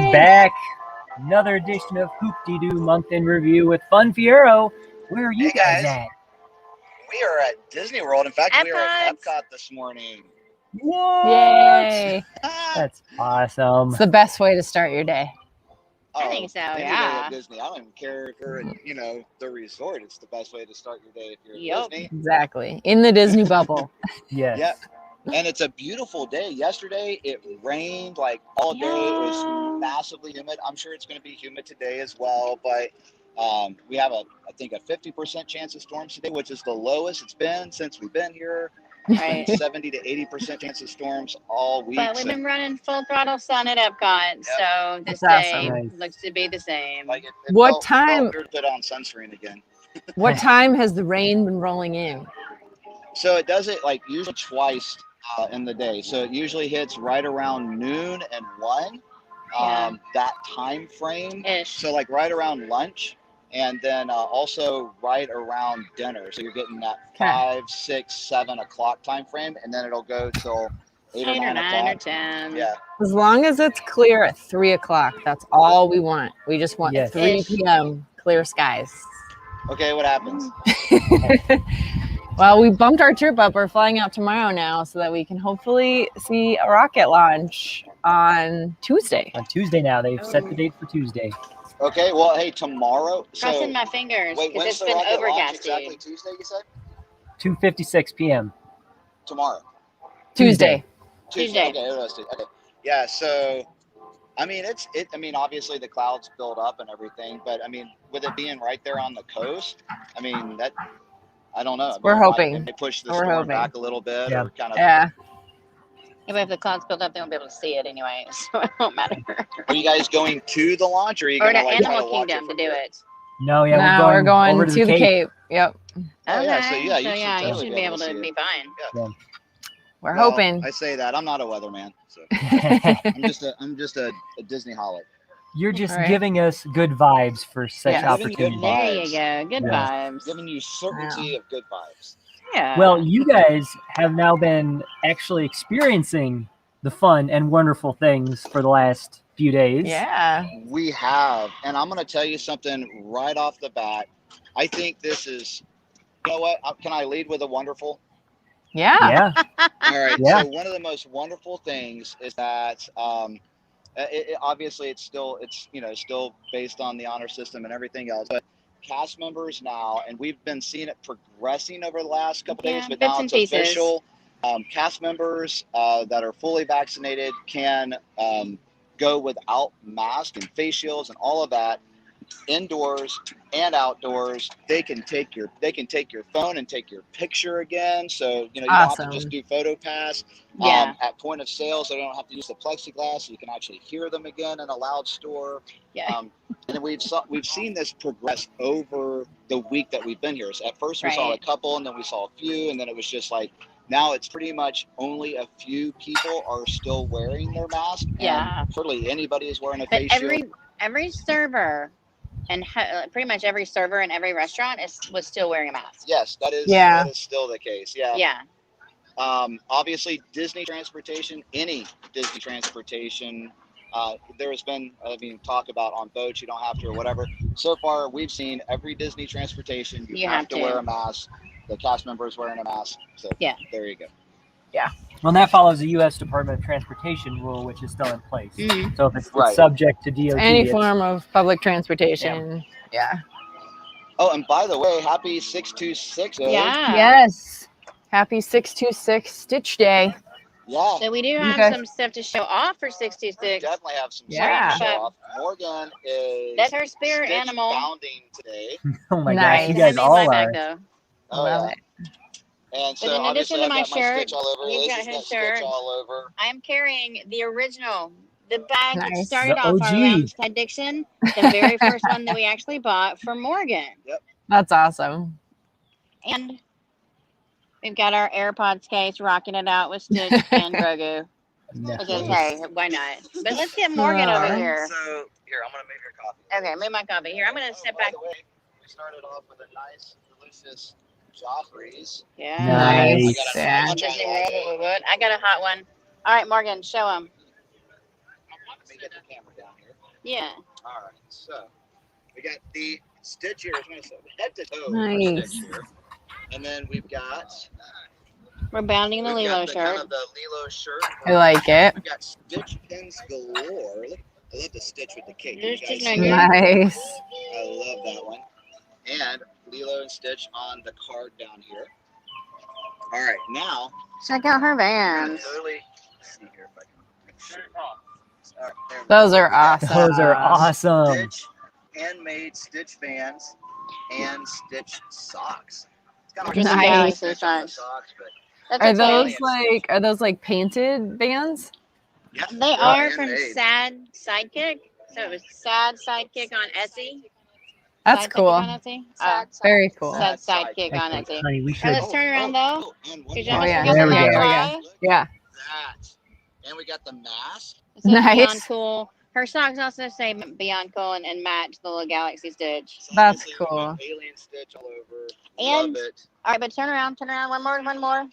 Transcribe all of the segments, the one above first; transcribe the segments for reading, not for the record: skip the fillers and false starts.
We're back. Another edition of Hoop-Dee-Doo Month in Review with FunFiero. Where are you guys at? We are at Disney World. In fact, we are at Epcot this morning. What? Yay! That's awesome. It's the best way to start your day. I think so, Any day yeah. at Disney. I don't even care if you're at, the resort. It's the best way to start your day if you're at Disney. Exactly. In the Disney bubble. Yes. Yep. And it's a beautiful day. Yesterday, it rained like all day. It was massively humid. I'm sure it's going to be humid today as well. But we have, I think, a 50% chance of storms today, which is the lowest it's been since we've been here. Right. 70 to 80% chance of storms all week. But we've been running full throttle sun at Epcot, so this That's day awesome. looks to be the same. Like it What felt time- weird to put on sunscreen again. What time has the rain been rolling in? So it does it like usually twice in the day. So it usually hits right around noon and 1, that time frame. Ish. So like right around lunch, and then also right around dinner. So you're getting that 5, 6, 7 o'clock time frame, and then it'll go till 8 or 9 9 or o'clock. 10. Yeah. As long as it's clear at 3 o'clock, that's all we want. We just want Yes. 3 Ish. p.m. clear skies. Okay, what happens? Well, we bumped our trip up. We're flying out tomorrow now so that we can hopefully see a rocket launch on Tuesday. On Tuesday now. They've set the date for Tuesday. Okay, well, hey, tomorrow. Crossing my fingers wait, because when's it's the been rocket launch? overcasty. Exactly Tuesday, you said? 2:56 p.m. Tomorrow. Tuesday. Tuesday. Okay, it was Tuesday. Okay. Yeah, so I mean obviously the clouds build up and everything, but I mean with it being right there on the coast, I mean that I don't know. We're hoping. They push the We're storm hoping. back a little bit or kind of Yeah. But if the clouds build up, they won't be able to see it anyway, so it won't matter. Are you guys going to the launch or are you Or going to to like try to Animal watch Kingdom it to from do here? it. No, yeah, No, we're going over to the Cape. Yep. Oh, yeah, so Okay, yeah, you so should yeah, you totally should be be able able to to see be fine. We're Well, hoping. I say that. I'm not a weatherman, so I'm just a Disney holic. You're just All right. giving us good vibes for such Yes. opportunities. There you go. Good vibes. Giving you certainty of good vibes. Yeah. Well, you guys have now been actually experiencing the fun and wonderful things for the last few days. Yeah. We have, and I'm going to tell you something right off the bat. I think this is, you know what? Can I lead with a wonderful? Yeah. Yeah. All right. Yeah. So one of the most wonderful things is that obviously it's still based on the honor system and everything else, but cast members now, and we've been seeing it progressing over the last couple days, but bits now and it's pieces. official. Cast members that are fully vaccinated can go without masks and face shields and all of that, indoors and outdoors. They can take your phone and take your picture again. So you don't have to just do photo pass. Yeah. At point of sale, so they don't have to use the plexiglass. So you can actually hear them again in a loud store. Yeah. And then we've seen this progress over the week that we've been here. So at first we saw a couple, and then we saw a few, and then it was just like now it's pretty much only a few people are still wearing their mask. Yeah. And hardly anybody is wearing a But face shield. every server and pretty much every server in every restaurant was still wearing a mask. Yes, that is still the case. Yeah. Yeah. Obviously, Disney transportation, any Disney transportation, there has been, talk about on boats, you don't have to or whatever. So far, we've seen every Disney transportation, you have to wear a mask. The cast member is wearing a mask. So there you go. Yeah. Well, that follows the U.S. Department of Transportation rule, which is still in place. Mm-hmm. So if it's subject to DOT, Any form of public transportation. Yeah. Oh, and by the way, happy 626. Yeah. Yes. Happy 626 Stitch Day. Yeah. So we do have some stuff to show off for 66. We definitely have some Yeah. stuff to show off. Morgan is That's her spirit Stitch animal. bounding today. Oh my Nice. gosh, you guys I all made my are. bag, though. Oh, Love yeah. it. And so But in obviously addition to I've my got my shirt, Stitch all over. you've Liz got has his got shirt. Stitch all over. I'm carrying the original, the bag that Nice. started The off our OG. lounge addiction, the very first one that we actually bought for Morgan. Yep. That's awesome. And we've got our AirPods case rocking it out with Stitch and Grogu. Because, hey, why not? But let's get Morgan over here. So here, I'm gonna move your coffee. Okay, move my coffee. Here, I'm going to step By back. the way, we started off with a nice, delicious Joffrey's. Yeah. Nice. I got a hot one. All right, Morgan, show them. Let me get the camera down here. Yeah. All right, so we got the stitch here, head to toe Nice. stitch here, and then we've got We're bounding the Lilo kind shirt. of the Lilo shirt. I like it. We've got stitch pins galore. Look, I love the stitch with the cake. There's You guys just see no that? Nice. I love that one. And Lilo and Stitch on the card down here. All right, now Check out her I'm Vans. totally see here if I can. All right, there we Those go. are We got awesome. Those are awesome. Stitch, handmade Stitch Vans, and Stitch socks. It's kind of Just Nice. Galaxy Stitch on the socks. socks, but That's Are okay. those like painted bands? yeah, They they're are from handmade. Sad Sidekick. So it was Sad Sidekick on Etsy. That's Sad Sidekick cool. on Etsy. Very cool. Sad Sidekick on Hey, Etsy. honey, we All should. right, let's turn around though. And one Did more. you yeah. get There the we long go. fly? Look Yeah. at that. And we got the mask. It says Nice. Beyond Cool. Her socks also say Beyond Cool and match the little Galaxy Stitch. That's Obviously, we got cool. Alien Stitch all over. And- Love it. All right, but turn around. One more.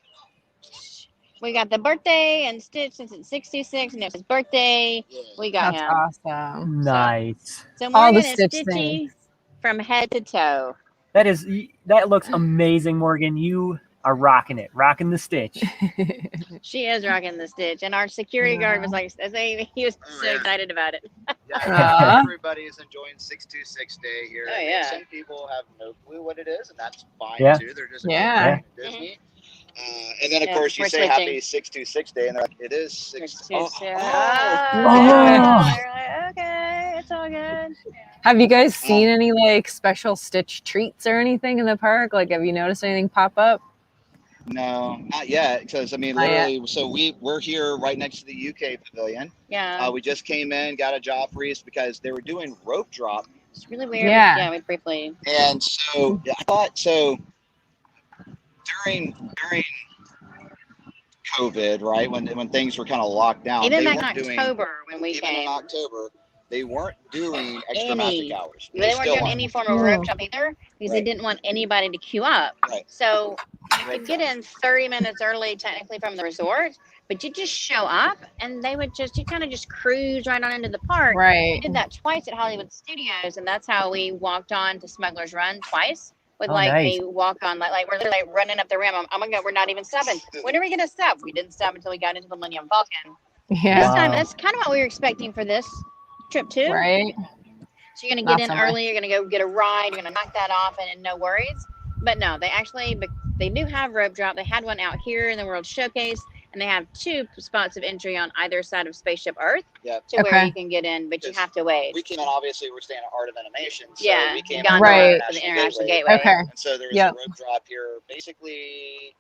We got the birthday and Stitch since it's 66 and it's his birthday. Yeah. We got That's him. awesome. Nice. So All the Morgan is Stitch Stitchy things. from head to toe. That looks amazing, Morgan. You are rocking it, rocking the Stitch. She is rocking the Stitch, and our security guard was like, he was Oh, so yeah. excited about it. Yeah, everybody is enjoying 626 Day here. Oh, yeah. Some people have no clue what it is, and that's fine Yeah. too. They're just Yeah. Disney. And then, of Yeah, course, you we're say switching. happy 626 Day, and they're like, it is 6. Oh, Oh. You're like, okay, it's all good. Have you guys seen any like special Stitch treats or anything in the park? Like, have you noticed anything pop up? No, not yet. Because I mean, Not yet. literally, so we're here right next to the UK Pavilion. Yeah, We just came in, got a job freeze because they were doing rope drop, it's really weird. Yeah. Yeah, we briefly. and so I thought so during COVID, right when things were kind of locked down, Even they back weren't in doing October when we even in came, October. They weren't doing extra Any. magic hours. they weren't still doing aren't. any form of rope drop either because they Right. didn't want anybody to queue up. Right. So you Rope could get drop. in 30 minutes early, technically, from the resort, but you just show up and they would you kind of just cruise right on into the park. We Right. did that twice at Hollywood Studios, and that's how we walked on to Smuggler's Run twice with Oh, like nice. a walk on, like we're literally running up the rim. Oh my God, we're not even stopping. When are we gonna stop? We didn't stop until we got into the Millennium Falcon. Yeah. This time, Wow. that's kind of what we were expecting for this trip too. Right. So you're gonna Not get in so much. early. You're gonna go get a ride. You're gonna knock that off, and no worries. But no, they do have rope drop. They had one out here in the World Showcase, and they have 2 spots of entry on either side of Spaceship Earth Yep. to where Okay. you can get in, but you Because have to wait. We came in, obviously, we're staying at Art of Animation. So Yeah, we came gondola in Right. for the International Gateway. Okay. And so there was Yep. a rope drop here, basically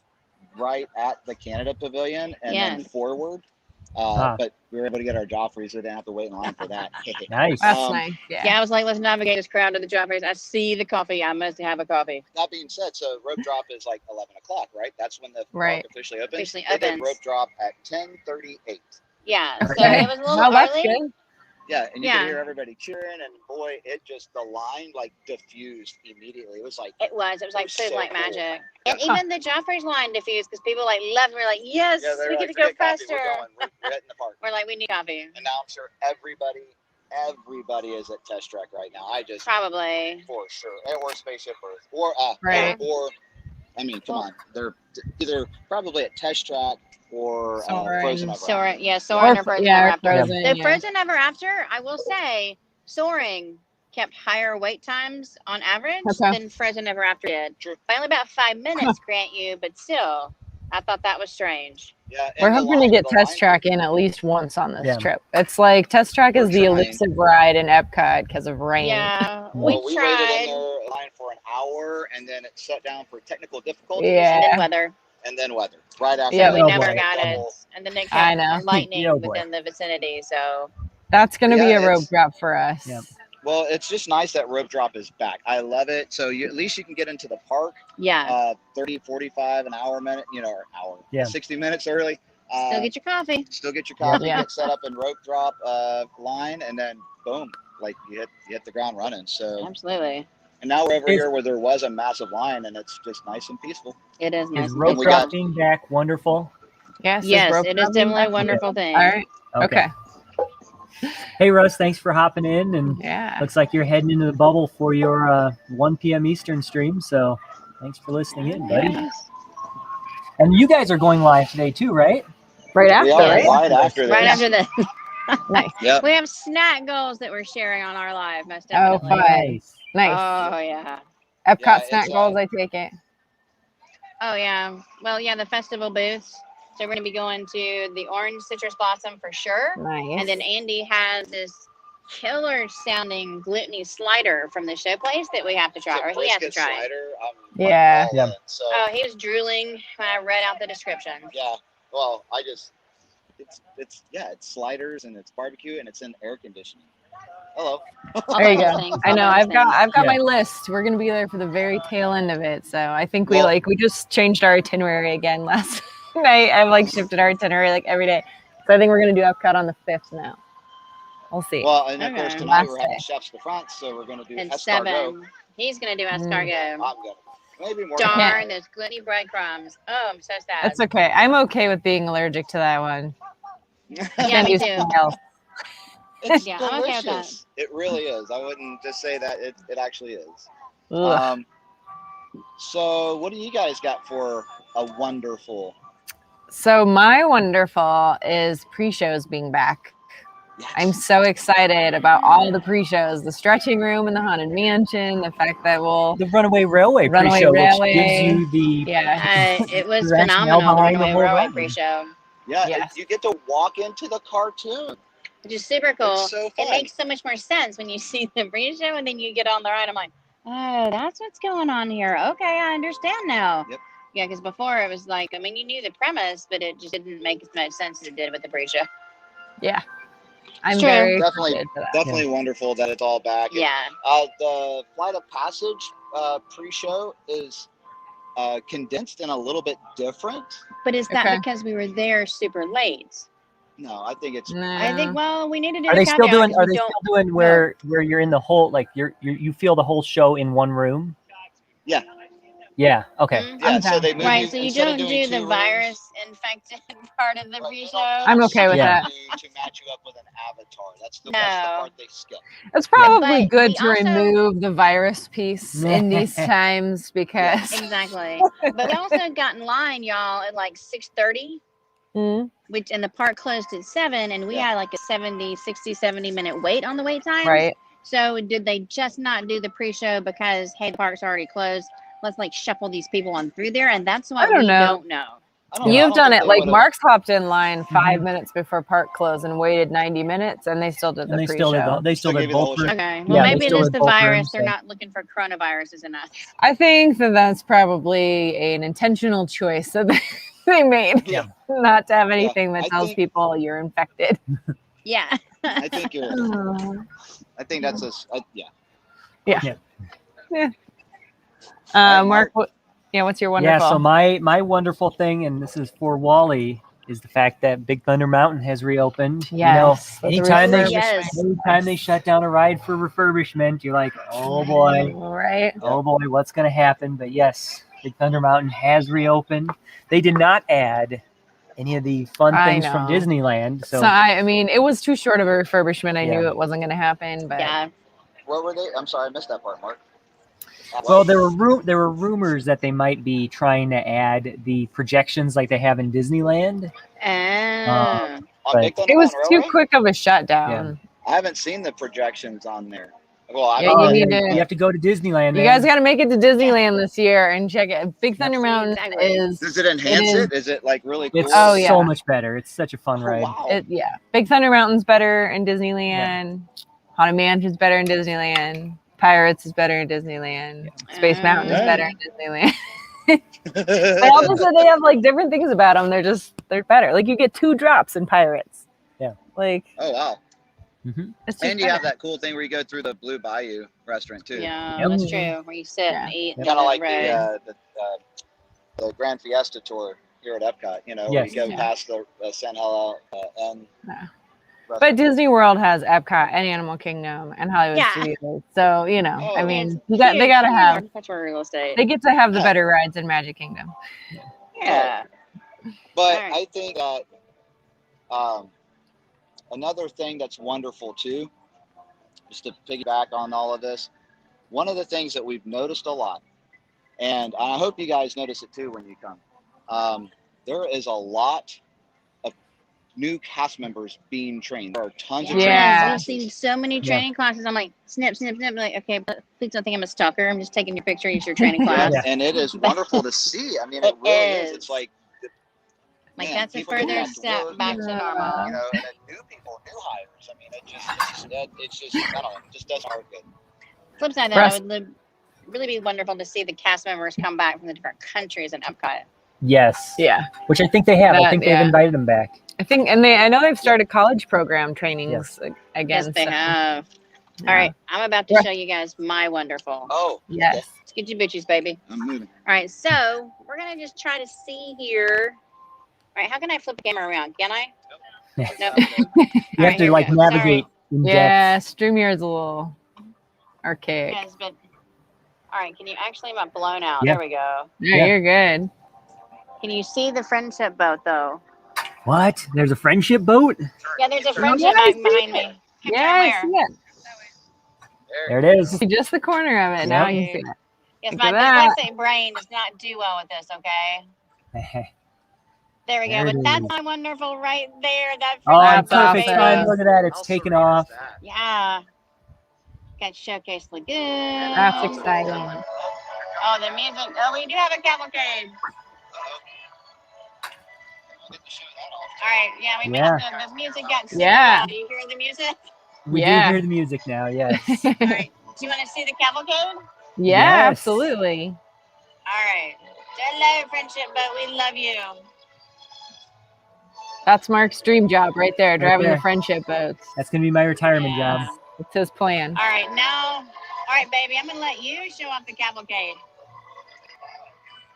right at the Canada Pavilion and Yeah. then forward. But we were able to get our job free, so we didn't have to wait in line for that. Nice. That's Um, nice. Yeah. Yeah, I was like, let's navigate this crowd to the drop race. I see the coffee. I must have a coffee. That being said, so rope drop is like 11 o'clock, right? That's when the Right. park officially opens. Officially They did opens. rope drop at 10:38. Yeah, so Okay. it was a little Well, that's early. good. Yeah, and you Yeah. could hear everybody cheering, and boy, the line like diffused immediately. It was like, It was like was food so like cool. magic. And Huh. even the Joffrey's line diffused because people like left and were like, yes, yeah, they we were get like, to go "Forget coffee, faster. we're hitting the park." We're like, we need coffee. And now I'm sure everybody is at Test Track right now. Probably. For sure, or Spaceship Earth, or Right. or I mean, come on, they're either probably at Test Track or Soarin'. Frozen Ever. Soarin', yeah, Soarin' or Frozen Ever After. Frozen. The Yeah. Frozen Ever After, I will say, Soaring kept higher wait times on average Okay. than Frozen Ever After did. True. By only about 5 minutes, grant you, but still, I thought that was strange. Yeah, We're and the hoping to line- get the Test line- Track in at least once on this Yeah. trip. It's like Test Track is We're the trying. elusive ride in Epcot because of rain. Yeah, Well, we we waited in tried. their line for an hour, and then it shut down for technical difficulties. Yeah. And then weather. And then weather. Right after Yeah. that, We Oh, never boy. got it. double- And then they I kept know. lightning Oh, boy. within the vicinity. So That's going to be Yeah, a rope it's- drop for us. Yep. Well, it's just nice that rope drop is back. I love it. So at least you can get into the park yeah, 30, 45, an hour, minute, or hour, Yeah. 60 minutes early. still get your coffee. Still get your coffee, Yeah. get set up in rope drop line, and then boom, like you hit the ground running. So, Absolutely. and now we're over here where there was a massive line, and it's just nice and peaceful. It is nice. Is and rope we peaceful. got- drop being back wonderful? Yes, Yes, rope it is drop definitely a back? wonderful thing. All right. Okay. Hey, Russ, thanks for hopping in. And Yeah. looks like you're heading into the bubble for your 1 p.m. Eastern stream. So thanks for listening in, buddy. Yes. And you guys are going live today too, right? Right We after, are right? right after Right this. after the, Nice. Yep. we have snack goals that we're sharing on our live, most Oh, definitely. fun. Nice. Nice. Oh yeah. Epcot Yeah, snack it's, goals, I take it. Oh yeah. Well, yeah, the festival booths. So we're going to be going to the orange citrus blossom for sure. Nice. And then Andy has this killer sounding gluteny slider from the show place that we have to try, or he has to try it. Slider, Yeah. Yeah. So Oh, he was drooling when I read out the description. yeah. Well, it's sliders and it's barbecue and it's in air conditioning. Hello. All There you those go. things, I all know. those I've got things. Yeah. my list. We're gonna be there for the very tail end of it. So I think we Well- we just changed our itinerary again last night. I've like shifted our itinerary like every day. So I think we're gonna do Epcot on the 5th now. We'll see. Well, and of course Okay. tonight we're Last having day. chefs de France, so we're going to do And escargot. 7. He's going to do escargot. I'm gonna maybe more. Darn, those gluteny breadcrumbs. Oh, I'm so sad. That's okay. I'm okay with being allergic to that one. Yeah, Can't me do too. something else. It's Yeah, I'm okay with delicious. It really is. I wouldn't just say that it actually is. Ugh. So what do you guys got for a wonderful? So my wonderful is pre-shows being back. Yes. I'm so excited about all the pre-shows, the stretching room in the Haunted Mansion, the fact that we'll The Runaway Railway Runaway pre-show, Railway. which gives you the yeah. It was The rationale phenomenal, the behind the Runaway whole Railway ride. pre-show, Yeah, Yes. you get to walk into the cartoon. which is super cool. It's so fun. It makes so much more sense when you see the pre-show and then you get on the ride. I'm like, oh, that's what's going on here. Okay, I understand now. Yep. Yeah, because before it was like, I mean, you knew the premise, but it just didn't make as much sense as it did with the pre-show. Yeah. I'm True. very Definitely- excited for that. Definitely wonderful that it's all back. And, Yeah. the Flight of Passage pre-show is condensed and a little bit different. But is that Okay. because we were there super late? No, I think it's No. I think, well, we need to do Are the they still caveat doing? 'cause Are we they don't- still doing where you're in the whole you feel the whole show in one room? Yeah. Yeah. Okay. Mhm. yeah. So down. they move Right, so you instead of don't doing do the 2 rooms, virus infected part of the right, pre-show. they don't I'm okay with Yeah. that. To match you up with an avatar. That's the No. part they skip. It's probably but good we to also- remove the virus piece in these times because Exactly. But we also got in line, y'all, at like 6:30, Mm, which and the park closed at 7, and we Yeah. had like a 70 minute wait on the wait time. right. So did they just not do the pre-show because hey, the park's already closed? Let's like shuffle these people on through there, and that's what I don't we know. don't know. I don't know. I You've don't done think it they like would've- Mark's hopped in line 5 Mhm. minutes before park closed and waited 90 minutes and they still did the And they pre-show. still did. They still Still did gave you the whole both. show. rooms. Okay. Yeah, Well, they maybe it still is did the both virus. rooms, They're so- not looking for coronaviruses in us. I think that's probably an intentional choice that they made. Yeah. Not to have anything that I tells think- people you're infected. Yeah. I think you're. I think that's yeah. Mark, what's your wonderful? Yeah. So my wonderful thing, and this is for Wally, is the fact that Big Thunder Mountain has reopened. Yes, You know, with the refurbishment. anytime they shut down a ride for refurbishment, you're like, oh boy, Right. oh boy, what's gonna happen? But yes, Big Thunder Mountain has reopened. They did not add any of the fun I things from know. Disneyland. So I mean, it was too short of a refurbishment. I Yeah. knew it wasn't going to happen, but Yeah. What were they? I'm sorry, I missed that part, Mark. Well, there were rumors that they might be trying to add the projections like they have in Disneyland. Ah. On Big but- Thunder it was Mountain too Railway? quick of a shutdown. I haven't seen the projections on there. Well, I Yeah, don't you know. need to- You have to go to Disneyland. You man. guys got to make it to Disneyland this year and check it. Big Thunder Mountain Exactly. is Does it enhance is- it? Is it like really cool? It's Oh, yeah. so much better. It's such a fun Oh, ride. wow. Big Thunder Mountain's better in Disneyland. Haunted Mansion's better in Disneyland. Pirates is better in Disneyland. Space Mountain is better in Disneyland. But all of a sudden they have like different things about them. They're better. Like you get 2 drops in Pirates. Yeah. Like Oh wow! it's just And you better. have that cool thing where you go through the Blue Bayou restaurant too. Yeah, Yep. that's true. Where you sit and Yeah. eat. Kind of like road. the Grand Fiesta tour here at Epcot. You know, where Yes. you go Yeah. past the San Helena and. Yeah. restaurant. But Disney World has Epcot and Animal Kingdom and Hollywood Yeah. Studios. So, you know, Oh, I I mean, Huge, they got to have, huge. That's where real estate. they get to have the Yeah. better rides in Magic Kingdom. Yeah. But Alright. I think that another thing that's wonderful too, just to piggyback on all of this, one of the things that we've noticed a lot, and I hope you guys notice it too when you come, there is a lot of new cast members being trained. There are tons of Yeah. training I've seen so many training classes. I'm like, snip, snip, snip. I'm like, okay, but please don't think I'm a stalker. I'm just taking your picture. It's your training class. Yeah, and it is wonderful to see. I mean, it really is. It's like That's a people getting further back to step work, back to normal. you know, and then new people, new hires. I mean, it's just, I don't know, it just doesn't work good. Flip side, though, it would really be wonderful to see the cast members come back from the different countries in Epcot. Yes. Yeah. Which I think they have. I think they've invited them back. I think, and I know they've started college program trainings again. Yes, they have. Yeah. All right, I'm about to show you guys my wonderful. Oh, yes. okay. Let's get your bitches, baby. I'm moving. All right, so we're gonna just try to see here. All right, how can I flip the camera around? Can I? Nope. You have to like navigate in depth. Yeah, StreamYard's a little archaic. Yes, but all right, can you actually? I'm blown out. Yeah. There we go. Yeah, you're good. Can you see the friendship boat though? What? There's a friendship boat? Yeah, there's a friendship boat behind me. Yes, yeah. There it is. Just the corner of it. Now you can see it. Yes, Look my at that. dyslexic brain does not do well with this. Okay. There we go. There it But that's is. my wonderful right there. That Oh, That's perfect awesome. time. Look at that. It's taken off. yeah. Got Showcase Lagoon. That's exciting. Oh, the music. Oh, we do have a cavalcade. All right. Yeah, we Yeah. have the music got super Yeah. loud. Do you hear the music? We do Yeah. hear the music now, yes. All right. Do you want to see the cavalcade? Yeah, Yes. absolutely. All right. Hello, friendship boat. We love you. That's Mark's dream job right there, driving there. the friendship boats. That's going to be my retirement job. It's his plan. All right, now, all right, baby, I'm gonna let you show off the cavalcade.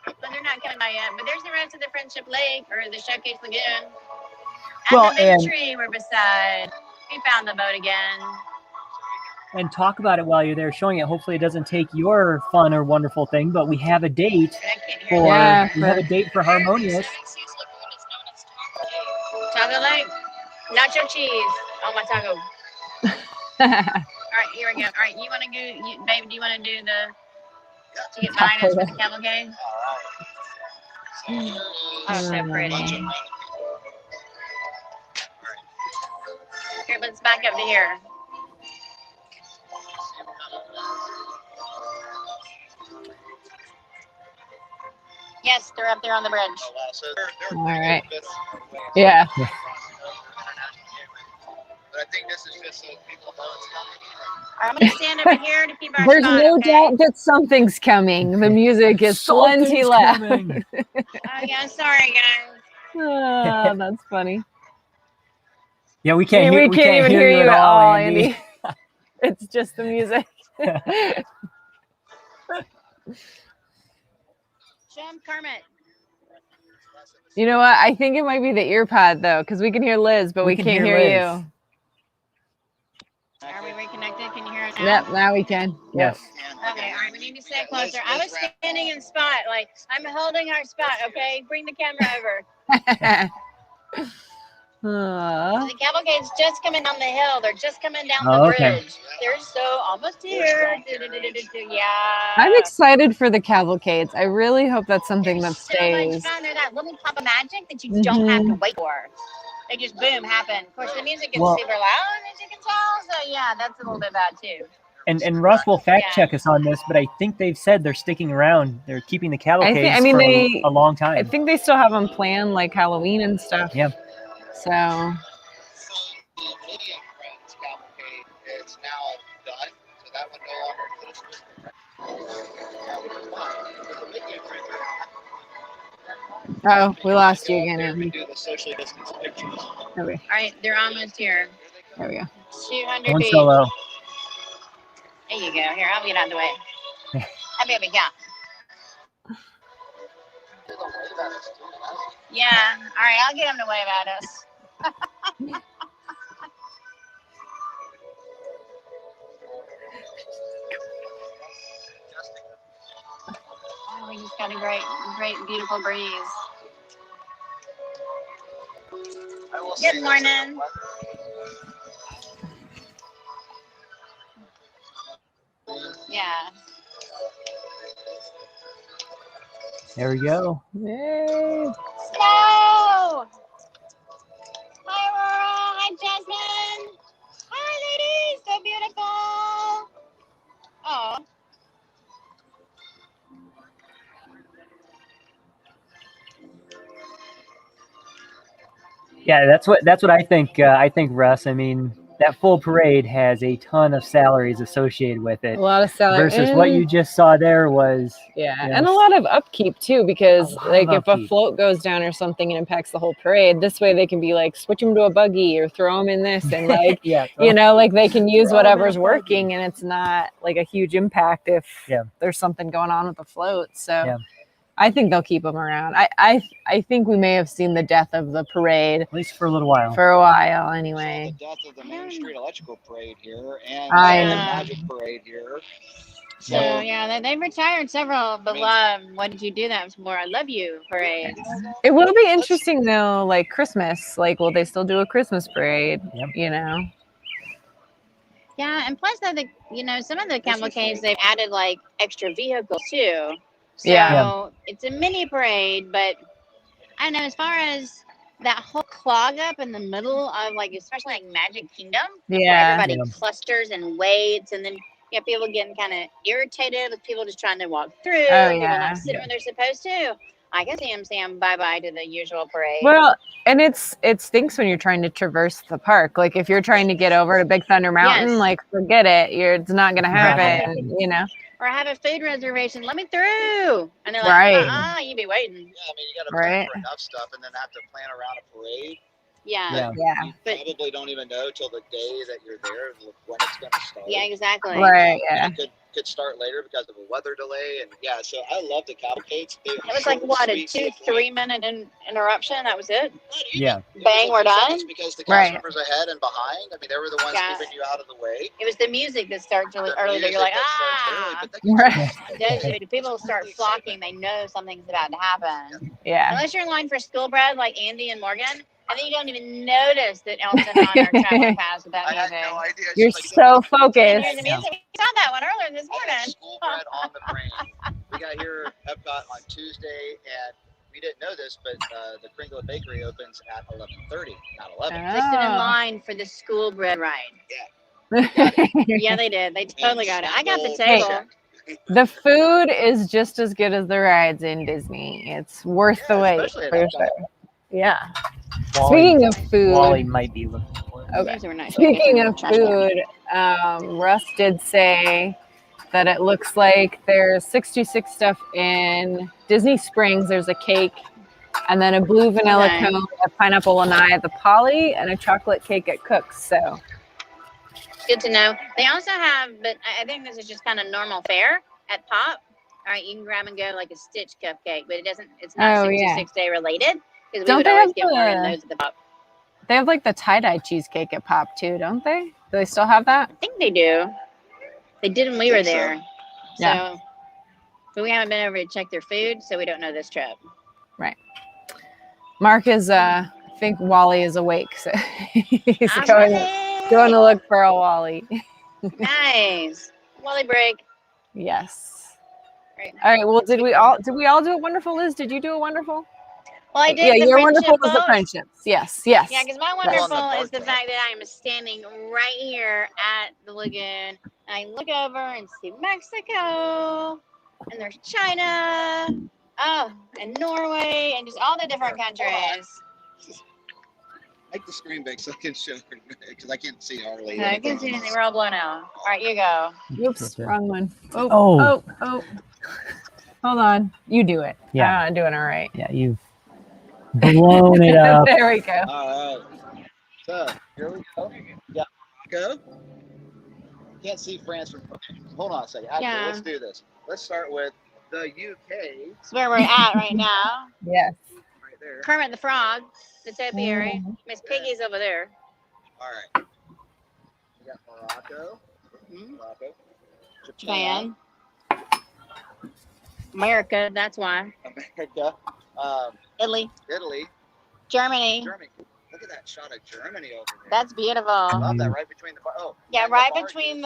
But they're not coming by yet. But there's the rest of the Friendship Lake or the Showcase Lagoon. And Well, the big and- tree we're beside. We found the boat again. And talk about it while you're there showing it. Hopefully it doesn't take your fun or wonderful thing, but we have a date I can't hear for you. Yeah, we have a date for Harmonious. Taco Lake, nacho cheese. Oh, my taco. All right, here we go. All right, you want to go, baby? Do you want to do to get behind us with the cavalcade? Oh, so pretty. Here, let's back up to here. Yes, they're up there on the bridge. All right. Yeah. But I think this is just so people know it's coming. I'm going to stand over here to keep our There's spot, no okay? doubt that something's coming. The music is plenty Something's loud. coming. Oh, yeah, sorry, guys. Oh, that's funny. Yeah, we can't hear, we can't even hear you at all, Andy. Andy. It's just the music. Show 'em Kermit. You know what? I think it might be the ear pod though, because we can hear Liz, but we can can't hear hear Liz. you. Are we reconnected? Can you hear us now? Yep, now we can. Yes. Okay, all right, we need to stay closer. I was standing in spot, like, I'm holding our spot, okay? Bring the camera over. The cavalcade's just coming down the hill. They're just coming down the okay. bridge. They're so almost here. Yeah. I'm excited for the cavalcades. I really hope that's something that So much stays. fun. They're that little pop of magic that you don't have to wait for. They just boom happen. Of course, the music is Well- super loud, as you can tell. So yeah, that's a little bit bad too. And Russ will fact check us on this, but I think they've said they're sticking around. They're keeping the cavalcades I mean, for they- a long I time. think they still have them planned like Halloween and stuff. Yeah. So It's now done, so that one no longer exists. oh, we lost you again, We Andy. do the socially distanced pictures. There we, All right, they're almost here. there we go. 200 One feet. solo. There you go. Here, I'll get out of the way. I'll be able to count. Yeah. All right, I'll get them to wave at us. Oh, we just got a great, beautiful breeze. I will Good say morning. Yeah. There we go. Yay. Snow! Hi, Aurora. Hi, Jasmine. Hi, ladies. So beautiful. Oh. Yeah, that's what I think. I think, Russ. I mean, that full parade has a ton of salaries associated with A it. lot of salary. Versus what you just saw there was, Yeah, you know, and a lot of upkeep too, because A lot like of if a upkeep. float goes down or something and impacts the whole parade, this way they can be like switch them to a buggy or throw them in this, and like yeah, you know, like they can use Throw 'em in a whatever's buggy. working, and it's not like a huge impact if Yeah. there's something going on with the float. So Yeah. I think they'll keep them around. I think we may have seen the death of the parade at least for a little while. for a while We saw anyway. the death of the Main Street Electrical Parade here and I the know. Magic Parade here. So, yeah, they've retired several beloved What Did You Do That For? I Love You parades. It will be interesting though, like Christmas. Like, will they still do a Christmas parade? Yep. You know. Yeah, and plus, though, some of the cavalcades, they've added like extra vehicles too. So Yeah. it's a mini parade, but I don't know, as far as that whole clog up in the middle of like, especially like Magic Kingdom, where Yeah. everybody Yeah. clusters and waits, and then you have people getting kind of irritated with people just trying to walk through, Oh, people yeah. not sitting where they're supposed to. I can see them saying bye-bye to the usual parade. Well, and it stinks when you're trying to traverse the park. Like if you're trying to get over to Big Thunder Mountain, Yes. like forget it. It's not gonna Not gonna happen. happen. You know. Or I have a food reservation, let me through. And they're like, Right. you be waiting. Yeah, I mean, you got to plan Right. for enough stuff and then have to plan around a parade. Yeah. Yeah. Yeah. You But- probably don't even know till the day that you're there when it's going to start. Yeah, exactly. Right. Yeah. It could start later because of a weather delay, and yeah. So I love the cavalcades. It was like what, a 2-3 minute interruption? That was it. Yeah. Bang, we're done? Because the cast Right. members ahead and behind. I mean, they were the ones Yeah. keeping you out of the way. It was the music that starts really The early. That you're music like, that starts early, but they Right. People start flocking. They know something's about to happen. Yeah. Unless you're in line for school bread like Andy and Morgan, and then you don't even notice that Elton and Anna are traveling past with that I had music. no idea. You're She's like, so And focused. here's the music. We saw that one earlier this I had morning. school bread on the brain. We got here at Epcot on Tuesday, and we didn't know this, but the Kringle Bakery opens at 11:30, not 11. They stood in Oh. line for the school bread ride. The Yeah, they did. They totally got it. I got the Hey. table. food is just as good as the rides in Disney. It's worth the wait especially at for Epcot. sure. Yeah. Wally, Speaking of food, Wally might be looking for it. Okay. These were nice. Speaking of Trash can. food, Russ did say that it looks like there's 66 stuff in Disney Springs. There's a cake, and then a blue vanilla Okay. cone, a pineapple lanai at the Poly, and a chocolate cake at Cook's. So Good to know. They also have, but I think this is just kind of normal fare at Pop. All right, you can grab and go like a Stitch cupcake, but it's not Oh, yeah. 66-day related because we Don't would they always have get more in the- those at the Pop. they have like the tie-dye cheesecake at Pop too, don't they? Do they still have that? I think they do. They did when we were Think so. there. Yeah. So, but we haven't been over to check their food, so we don't know this trip. Mark is, I think Wally is awake, so he's I'm going ready. to look for a Wally. Nice. Wally break. Yes. Great. All right. Well, did we all do a wonderful, Liz? Did you do a wonderful? Well, I did. Yeah, the your friendship wonderful was the boat. friendships. Yes. Yes. Yeah, because my on the wonderful boat is the though. fact that I am standing right here at the lagoon. And I look over and see Mexico, and there's China, and Norway, and just all the different countries. Make the screen big so I can show her because I can't see hardly. So I can see anything. We're all blown out. All right, you go. Oops, wrong one. Oh. Oh. Hold on. You do it. Yeah. I'm doing all right. Yeah, you've blown it up. There we go. All right. So here we go. Yeah. Go. Can't see France from. Hold on a second. Actually, Yeah. let's do this. Let's start with the UK. That's where we're at right now. Yes. Right there. Kermit the Frog, the topiary. Miss Piggy's over there. All right. We got Morocco. Mhm. Morocco. Japan. America, that's why. America. Italy. Italy. Germany. Germany. Look at that shot of Germany over there. That's beautiful. I love that right between the. Oh. Yeah, and the right markers. between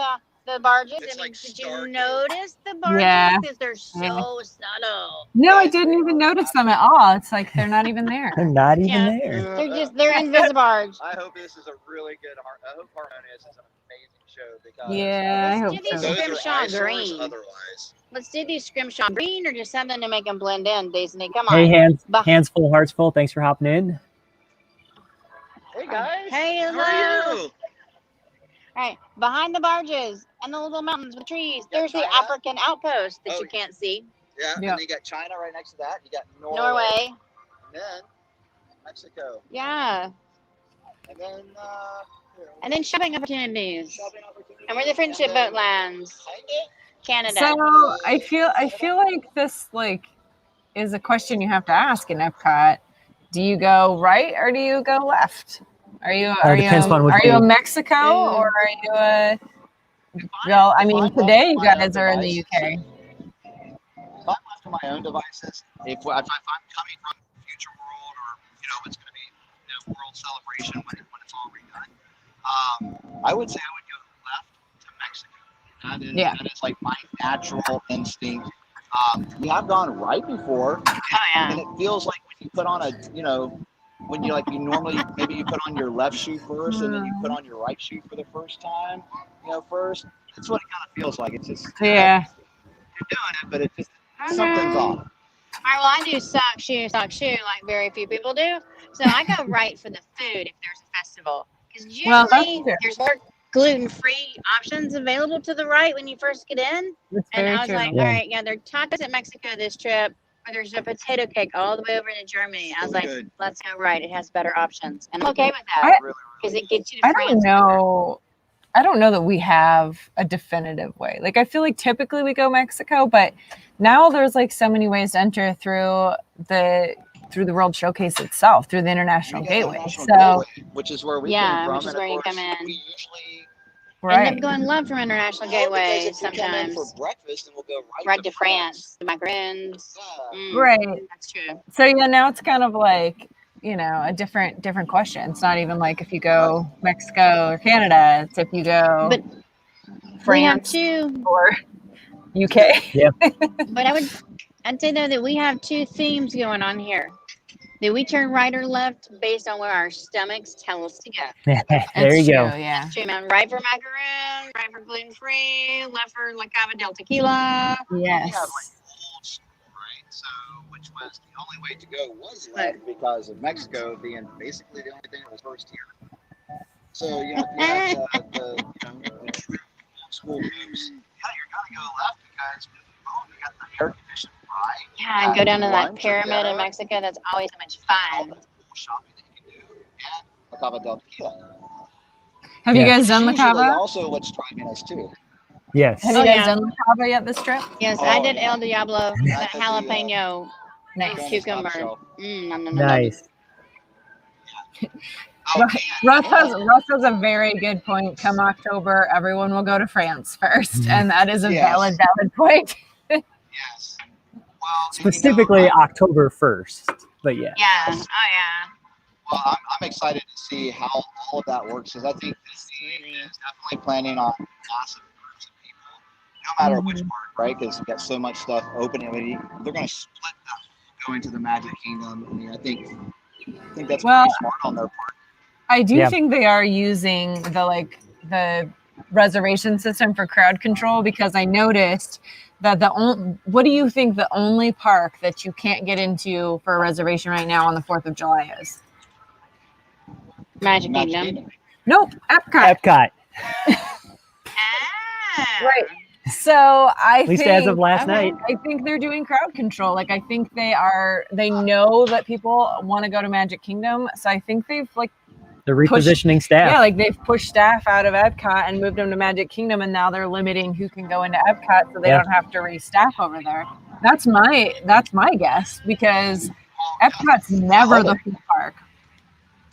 The barges. It's I mean, like did you Stargate. notice the barges? Yeah. Because they're so subtle. No, I Yes, didn't they even are. notice them at all. It's like they're not even there. They're not even Yeah. there. They're invisible barge. I hope this is a really good. I hope Harmonious is an amazing show because Yeah, I Let's hope do these so. those are scrimshaw eyesores green. otherwise. Let's do these scrimshaw green or just something to make them blend in, Disney. Come Hey, on. hands full, hearts full. Thanks for hopping in. Hey guys. Hey, How hello. are you? All right, behind the barges and the little mountains with trees, You got there's the China? African outpost that Oh, you can't see. Yeah, Yeah. and then you got China right next to that. You got Norway. Norway. And then Mexico. Yeah. And then And then shopping opportunities. shopping opportunities. And where the friendship And then boat lands. Canada. Canada. So I feel like this like is a question you have to ask in Epcot. Do you go right or do you go left? Are you Depends upon which are you a day. Mexico or are you a? Well, I mean, today you guys are in the UK. If I'm left to my own devices, if I'm coming from the future world or it's going to be world celebration when it's all redone, I would say I would go left to Mexico. That is like my natural instinct. We have gone right before, and it feels like when you put on when you normally maybe you put on your left shoe first and then you put on your right shoe for the first time, first. That's what it kind of feels like. It's just you're doing it, but it's just something's off. All right, well, I do sock shoe, like very few people do. So I go right for the food if there's a festival. Because usually there's more gluten-free options available to the right when you first get in. And I was like, all right, there are tacos at Mexico this trip, or there's a potato cake all the way over to Germany. I was like, let's go right. It has better options. And I'm okay with that because it gets you to France. I don't know that we have a definitive way. Like, I feel like typically we go Mexico, but now there's like so many ways to enter through the World Showcase itself, through the International Gateway. Which is where we came from. Which is where you come in. We usually end up going left from International Gateway sometimes. For breakfast, and we'll go right to France, the macaroons. Right. That's true. So now it's kind of like, a different question. It's not even like if you go Mexico or Canada, it's if you go France or UK. Yep. But I'd say though that we have two themes going on here. That we turn right or left based on where our stomachs tell us to go. There you go. Yeah. True, man. Right for macaroon, right for gluten-free, left for La Cava del Tequila. Yes. We have old school, right? So, which was the only way to go was left because of Mexico being basically the only thing that was first here. So, if you have the true old school moves, you're gonna go left because you got the air conditioning. Right. Yeah, and go down to that pyramid in Mexico. That's always so much fun. Shopping that you can do. And La Cava del Tequila. Have you guys done La Usually Cava? also what's driving us too. Yes. Have you guys done La Cava yet this trip? Yes, I did El Diablo, the jalapeno cucumber. Nice. Russ has a very good point. Come October, everyone will go to France first, and that is a valid point. Yes. Well, Specifically October 1st, but yeah. Yeah. Oh yeah. Well, I'm excited to see how all of that works because I think Disney is definitely planning on massive groups of people, no matter which part, right? Because you got so much stuff open. I mean, they're going to split the going to the Magic Kingdom. I mean, I think that's pretty smart on their part. I do think they are using the reservation system for crowd control because I noticed that what do you think the only park that you can't get into for a reservation right now on the 4th of July is? Magic Kingdom. Nope, Epcot. Right. So at least as of last night. I think they're doing crowd control. Like I think they know that people want to go to Magic Kingdom. So I think they've they're repositioning staff. Yeah, they've pushed staff out of Epcot and moved them to Magic Kingdom, and now they're limiting who can go into Epcot so they don't have to restaff over there. That's my guess because Epcot's never the full park.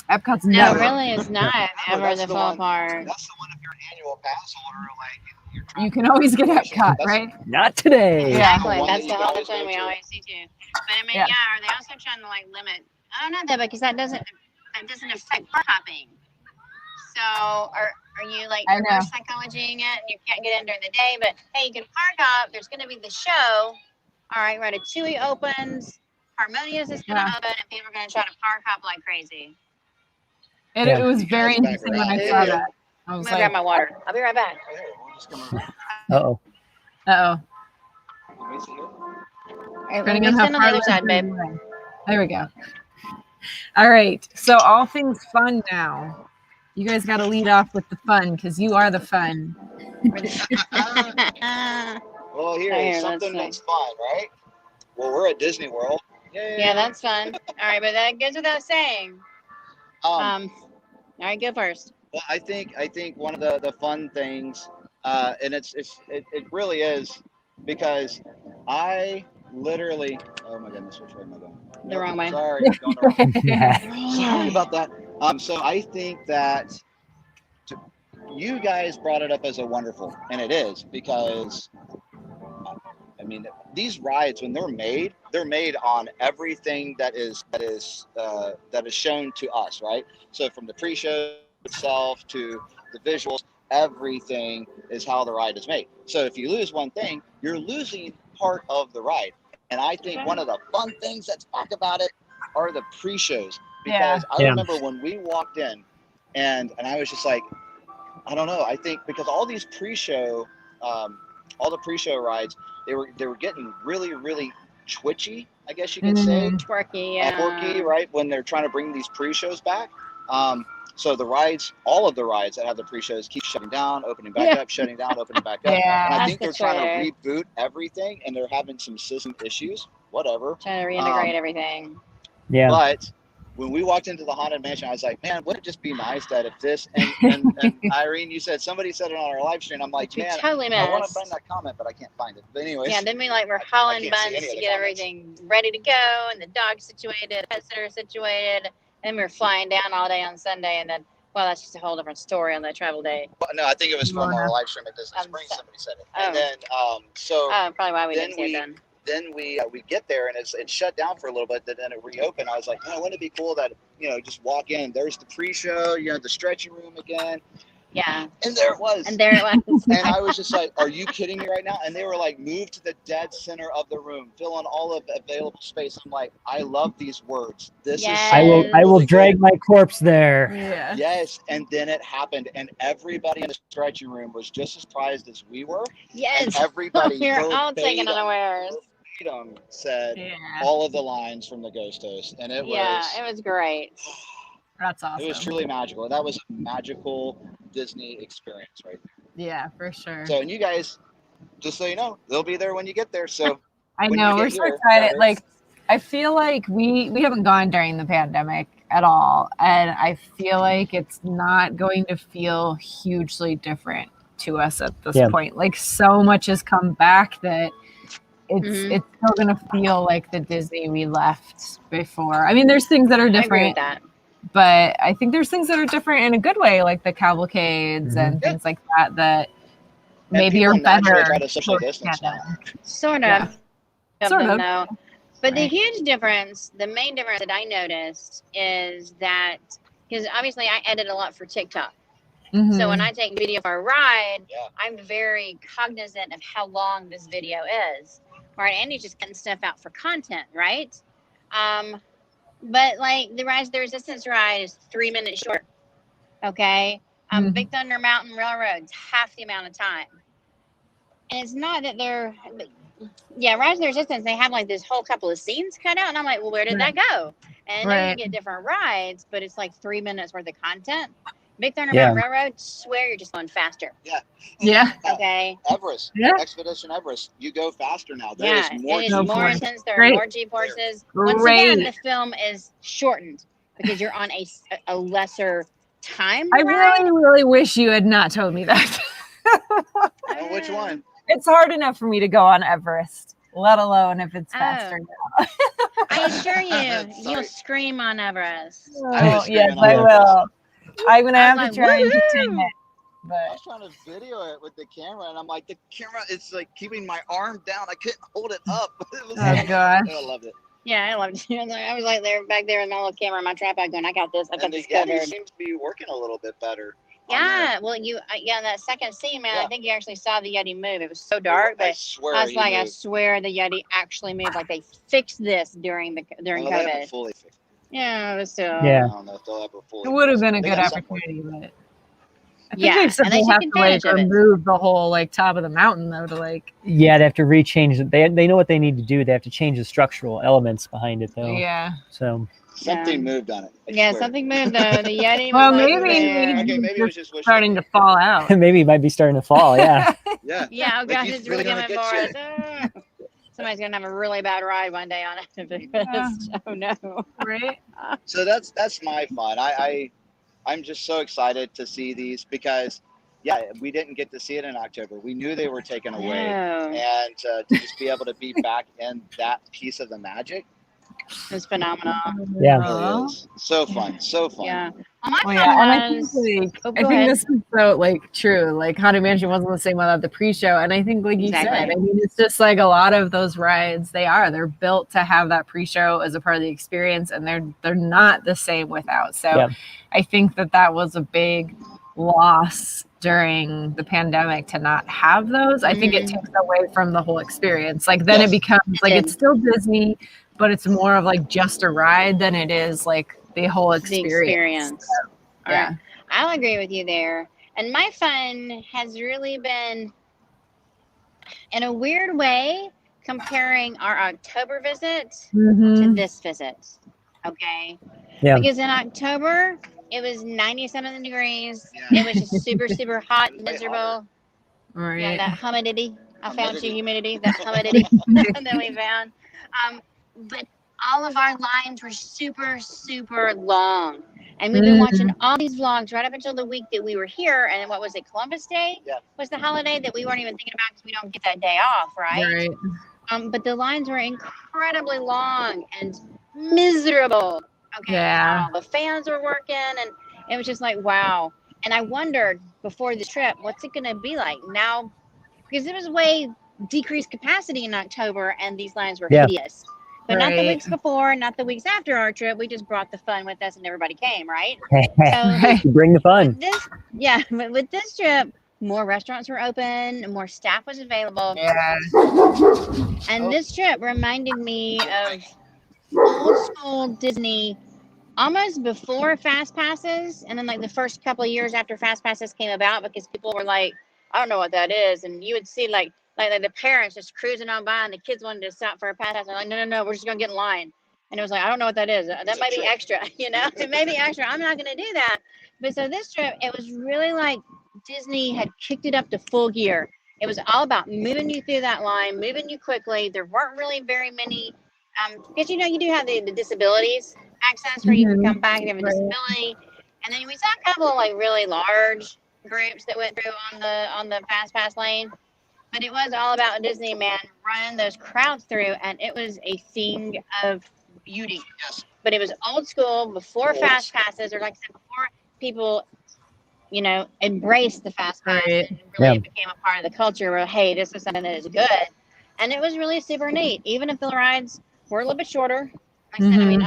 Epcot's never. No, really, it's not ever the full park. That's the one if you're an annual pass holder, you can always get Epcot, right? Not today. Exactly. That's the whole thing we always see too. But I mean, are they also trying to limit? Oh, not that because that doesn't affect park hopping. So are you like I know. reverse psychologying it and you can't get in during the day, but hey, you can park up. There's going to be the show. All right, Ratatouille opens. Harmonious is going to Yeah. open, and people are going to try to park up like crazy. It was very Guys, back interesting when I around. saw Yeah. that. I I'm was going to grab like, my water. I'll be right back. Uh-oh. uh-oh. All right, Turning we on how stand on the far other side, we're babe. going. There we go. All right. So all things fun now. You guys got to lead off with the fun because you are the fun. Well, here Here, is something let's that's fun, right? Well, we're at Disney World. Yeah, that's fun. All right, but that goes without saying. All right, go first. Well, I think one of the fun things, and it really is, because I literally, oh my goodness, which way am I going? The wrong way. Sorry, going the wrong way. Yeah. Sorry about that. So I think that you guys brought it up as a wonderful, and it is, because I mean, these rides, when they're made on everything that is shown to us, right? So from the pre-show itself to the visuals, everything is how the ride is made. So if you lose one thing, you're losing part of the ride. And I think one of the fun things that's back about it are the pre-shows, because I remember when we walked in, and I was just like, I don't know. I think because all these pre-show, all the pre-show rides, they were getting really, really twitchy, I guess you could say. Twerky, yeah. Quirky, right? When they're trying to bring these pre-shows back. So the rides, all of the rides that have the pre-shows keep shutting down, opening back up, shutting down, opening back up. Yeah. And I think That's they're the trying to reboot everything, and they're having some system issues, whatever. Trying to reintegrate everything. Yeah. But when we walked into the Haunted Mansion, I was like, man, wouldn't it just be nice that if this, and Irene, somebody said it on our live stream. I'm like, man, totally I want to missed. find that comment, but I can't find it. But anyways. Yeah, then we were hauling can't see buns any of to the get comments. everything ready to go, and the dog's situated, the pet sitter situated, and we were flying down all day on Sunday, and then, well, that's just a whole different story on that travel day. Well, no, I think it was from our live stream at Disney Springs. Somebody said it. And then, probably why we then didn't see it then. then we get there, and it's shut down for a little bit, then it reopened. I was like, oh, wouldn't it be cool that, just walk in, there's the pre-show, the stretching room again. Yeah. And there it was. And I was just like, are you kidding me right now? And they were like, move to the dead center of the room, fill in all of the available space. I'm like, I love these words. This is I will drag my corpse there. Yeah. Yes, and then it happened, and everybody in the stretching room was just as surprised as we were. Yes. And everybody You're all taken unawares. Said all of the lines from the Ghost Host, and it was great. That's awesome. It was truly magical. That was a magical Disney experience right there. Yeah, for sure. So, and you guys, just so you know, they'll be there when you get there. So I know, we're so excited. Like, I feel like we haven't gone during the pandemic at all, and I feel like it's not going to feel hugely different to us at this point. Like, so much has come back that it's still going to feel like the Disney we left before. I mean, there's things that are different. I agree with that. But I think there's things that are different in a good way, like the cavalcades and things like that maybe are better. Sort of. Sort of. No. But the huge difference, the main difference that I noticed is that, because obviously I edit a lot for TikTok. So when I take video for a ride, I'm very cognizant of how long this video is. Right? Andy's just getting stuff out for content, right? But like the Rise of the Resistance ride is 3 minutes short. Okay. Big Thunder Mountain Railroad's half the amount of time. And it's not that they're, Rise of the Resistance, they have like this whole couple of scenes cut out. And I'm like, well, where did that go? And then you get different rides, but it's like 3 minutes worth of content. Big Thunder Mountain Railroad, swear you're just going faster. Yeah. Okay. Everest. Expedition Everest. You go faster now. There is more intense. There are more Jeep horses. Once again, the film is shortened because you're on a lesser time. I really wish you had not told me that. Which one? It's hard enough for me to go on Everest, let alone if it's faster now. I assure you, you'll scream on Everest. Oh, yes, I will. I'm going to have to try and contain it. But I was trying to video it with the camera, and I'm like, the camera is like keeping my arm down. I couldn't hold it up. It was God. I loved it. Yeah, I loved it. I was like there back there in my little camera, in my tripod, going, I got this. I got And this the Yeti covered. seems to be working a little bit better. Yeah, well, in that second scene, man, Yeah. I think you actually saw the Yeti move. It was so dark, I but swear I was he like, I moved. swear the Yeti actually moved. Like they fixed this during Well, they COVID. haven't fully fixed it. Yeah, it was so. Yeah. I don't know if they'll ever fully. It would have fix been a They good got something opportunity, but I think Yeah, they said and they they took have to like advantage of it. remove the whole like top of the mountain though to like. Yeah, they have to rechange it. They know what they need to do. They have to change the structural elements behind it, though. Yeah. So Something moved on it. I Yeah, swear. something moved though. The Yeti was Well, like maybe there. Okay, maybe it was just wishful starting to thinking. fall out. maybe it might be starting to fall. Yeah. Yeah. Yeah, oh Like, gosh, he's it's really really coming gonna for get us. Somebody's gonna have a really bad ride one day on it because oh no. Right? So that's my fun. I'm just so excited to see these because yeah, we didn't get to see it in October. We knew they were taken away, No. and to just be able to be back in that piece of the magic It was phenomenal. Yeah. really is so fun, so fun. Yeah. Well, my Well, fun yeah, and I was. think like Oh, I go think ahead. this is so like true. Like Haunted Mansion wasn't the same without the pre-show, and I think like you Exactly. said, I mean it's just like a lot of those rides they're built to have that pre-show as a part of the experience, and they're not the same without. So Yeah. I think that was a big loss during the pandemic to not have those. I think it takes away from the whole experience. Like then Yes. it becomes like did. it's still Disney, but it's more of like just a ride than it is like the whole The experience. experience. All Yeah. right. I'll agree with you there. And my fun has really been, in a weird way, comparing our October visit to Mhm. this visit. Okay. Yeah. Because in October, it was 97 degrees. It was just super, super hot, miserable. Right. Yeah, that humidity. I found you Humidity. humidity. That humidity that we found. But all of our lines were super, super long. And we've been watching all these vlogs right up until the week that we were here. And what was it? Columbus Day was the holiday that we weren't even thinking about because we don't get that day off, right? But the lines were incredibly long and miserable. Okay. Yeah. All the fans were working, and it was just like, wow. And I wondered before this trip, what's it going to be like now? Because it was way decreased capacity in October, and these lines were Yeah. hideous. But not the Right. weeks before, not the weeks after our trip. We just brought the fun with us, and everybody came, right? So Bring the fun. but with this trip, more restaurants were open, more staff was available. Yeah. And this trip reminded me of old school Disney, almost before Fast Passes, and then like the first couple of years after Fast Passes came about, because people were like, I don't know what that is. And you would see like the parents just cruising on by, and the kids wanted to stop for a pass. They're like, no, we're just gonna get in line. And it was like, I don't know what that is. That might be extra, it may be extra. I'm not gonna do that. But so this trip, it was really like Disney had kicked it up to full gear. It was all about moving you through that line, moving you quickly. There weren't really very many, because you do have the disabilities access where you can come back and have a disability. And then we saw a couple of like really large groups that went through on the Fast Pass lane. But it was all about Disney, man, running those crowds through, and it was a thing of beauty. Yes. But it was old school, before Fast Passes, or like I said, before people, embraced the Fast Pass and really became a part of the culture where, hey, this is something that is good. And it was really super neat, even if the rides were a little bit shorter. Like I said, I mean,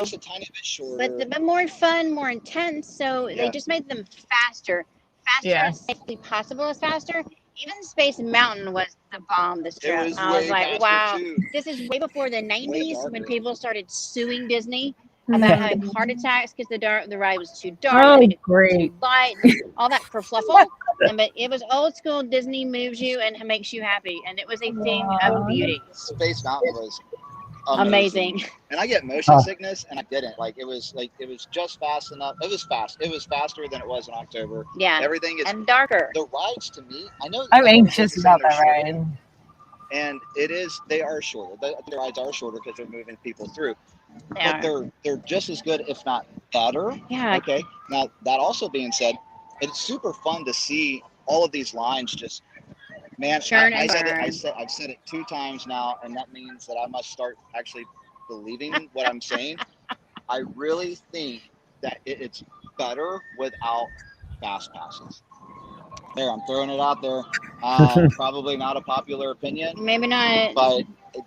Just a tiny bit shorter. but more fun, more intense. So they just made them faster as safely possible as faster. Even Space Mountain was the bomb this trip. I was like, wow, this is way before the 90s when people started suing Disney about having heart attacks because the ride was too dark, too light, all that kerfluffle. But it was old school. Disney moves you and makes you happy, and it was a thing of beauty. Space Mountain was amazing. And I get motion sickness, and I didn't. It was just fast enough. It was fast. It was faster than it was in October. Yeah. Everything is and darker. The rides to me, I'm anxious about that ride. And they are shorter. The rides are shorter because they're moving people through. They're just as good, if not better. Yeah. Okay. Now that also being said, it's super fun to see all of these lines just. Man, I've said it 2 times now, and that means that I must start actually believing what I'm saying. I really think that it's better without Fast Passes. There, I'm throwing it out there. Probably not a popular opinion, Maybe not. but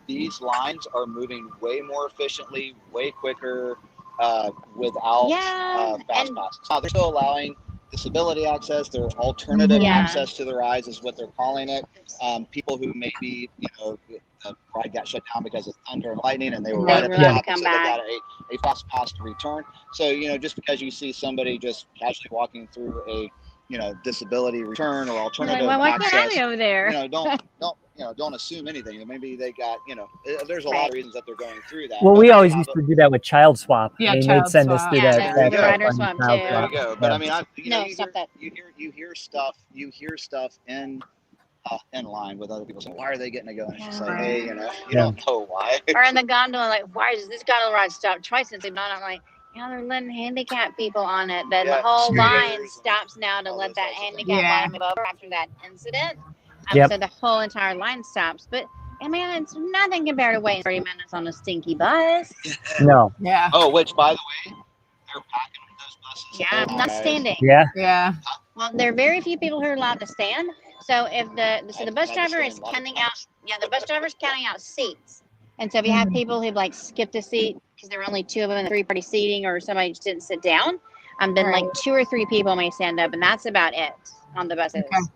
these lines are moving way more efficiently, way quicker, without fast and passes. Now, they're still allowing disability access. Their alternative Yeah. access to the rides is what they're calling it. People who maybe, the ride got shut down because of thunder and lightning, and they were They right at were the allowed top, to come so they back. got a fast pass to return. So, just because you see somebody just casually walking through a disability return or You're alternative like, well, why can't I access, be over there? don't assume anything. Maybe they got, there's a lot Right. of reasons that they're going through that. Well, but we they always have used to do that with Child Swap. Yeah, I mean, Child they'd send us Swap. through Yeah, that. There you that go. Rider fun Swap, Child too. There Swap. you go. But Yeah. I mean, No, you stop that. hear stuff in line with other people saying, why are they getting to go? And it's just like, Right. hey, you Yeah. don't know why. Or in the gondola, like, why does this gondola ride stop twice since they've done it? I'm like, they're letting handicapped people on it. Then Yeah, the whole scooters line and stops now to all let those that types of things. handicapped Yeah. line move over after that incident. Yep. So the whole entire line stops. But man, it's nothing compared to waiting 30 minutes on a stinky bus. No. Yeah. Oh, which, by the way, they're packing those buses. Yeah, Oh, not guys. standing. Yeah. Yeah. Well, there are very few people who are allowed to stand. So if the bus Had to driver stand is a lot of counting times. out, the bus driver's counting out seats. And so if you have people who've like skipped a seat because there were only two of them in the 3-party seating, or somebody just didn't sit down, then like 2 or 3 people may stand up, and that's about it on the buses. Okay.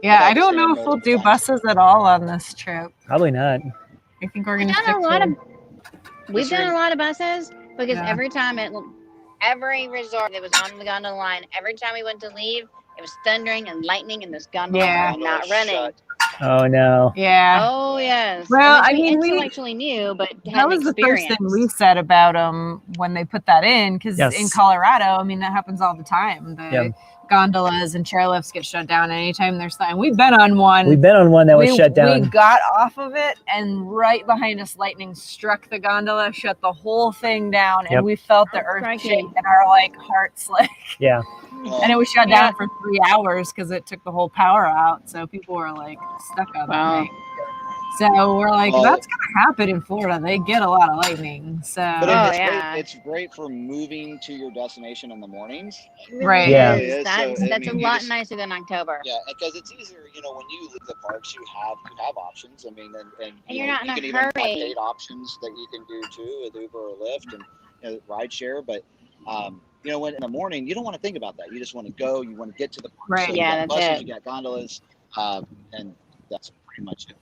Yeah, I've I don't seen know it if we'll multiple do times. buses at all on this trip. Probably not. I think we're We've gonna done stick a lot to. of We've done a lot of buses because Yeah. every time every resort that was on the gondola line, every time we went to leave, it was thundering and lightning, and this gondola Yeah. was not running. Shut. Oh no. Yeah. Oh yes. Well, Which I mean, we- intellectually knew, but That hadn't was the first thing we experienced. said about them when they put that in, because Yes. in Colorado, I mean, that happens all the time. The Yeah. gondolas and chairlifts get shut down anytime there's and we've been on one. We've been on one that was shut We down. got off of it, and right behind us, lightning struck the gondola, shut the whole thing down, and Yep. we felt the Oh, earth crikey. shake and our hearts Yeah. and it was shut Yeah. down for 3 hours because it took the whole power out. So people were like stuck on Wow. that thing. So we're like, Well, that's gonna happen in Florida. They get a lot of lightning. So But Oh, it's yeah. great. It's great for moving to your destination in the mornings. It really Right. Yeah. is. It is. That's, So, I that's mean, a you lot just- nicer than October. Yeah, because it's easier, when you leave the parks, you have options. I mean, and you're not in you a can even have hurry. date options that you can do too with Uber or Lyft and ride share. But when in the morning, you don't want to think about that. You just want to go. You want to get to the park. Right. So Yeah, you got that's buses, it. you got gondolas, and that's pretty much it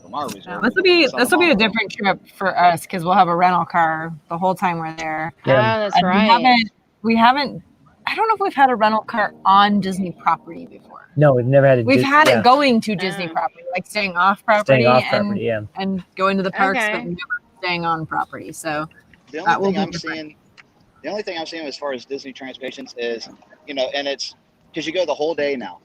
from our resort. this will be It's not a long. different trip for us because we'll have a rental car the whole time we're there. Yeah. Oh, that's And right. we haven't. I don't know if we've had a rental car on Disney property before. No, we've never had it. We've had it going to Oh. Disney property, like staying off property, staying off property. Yeah. and going to the parks, Okay. but never staying on property. So The That will only thing be I'm different. seeing, as far as Disney transportations is, and it's because you go the whole day now,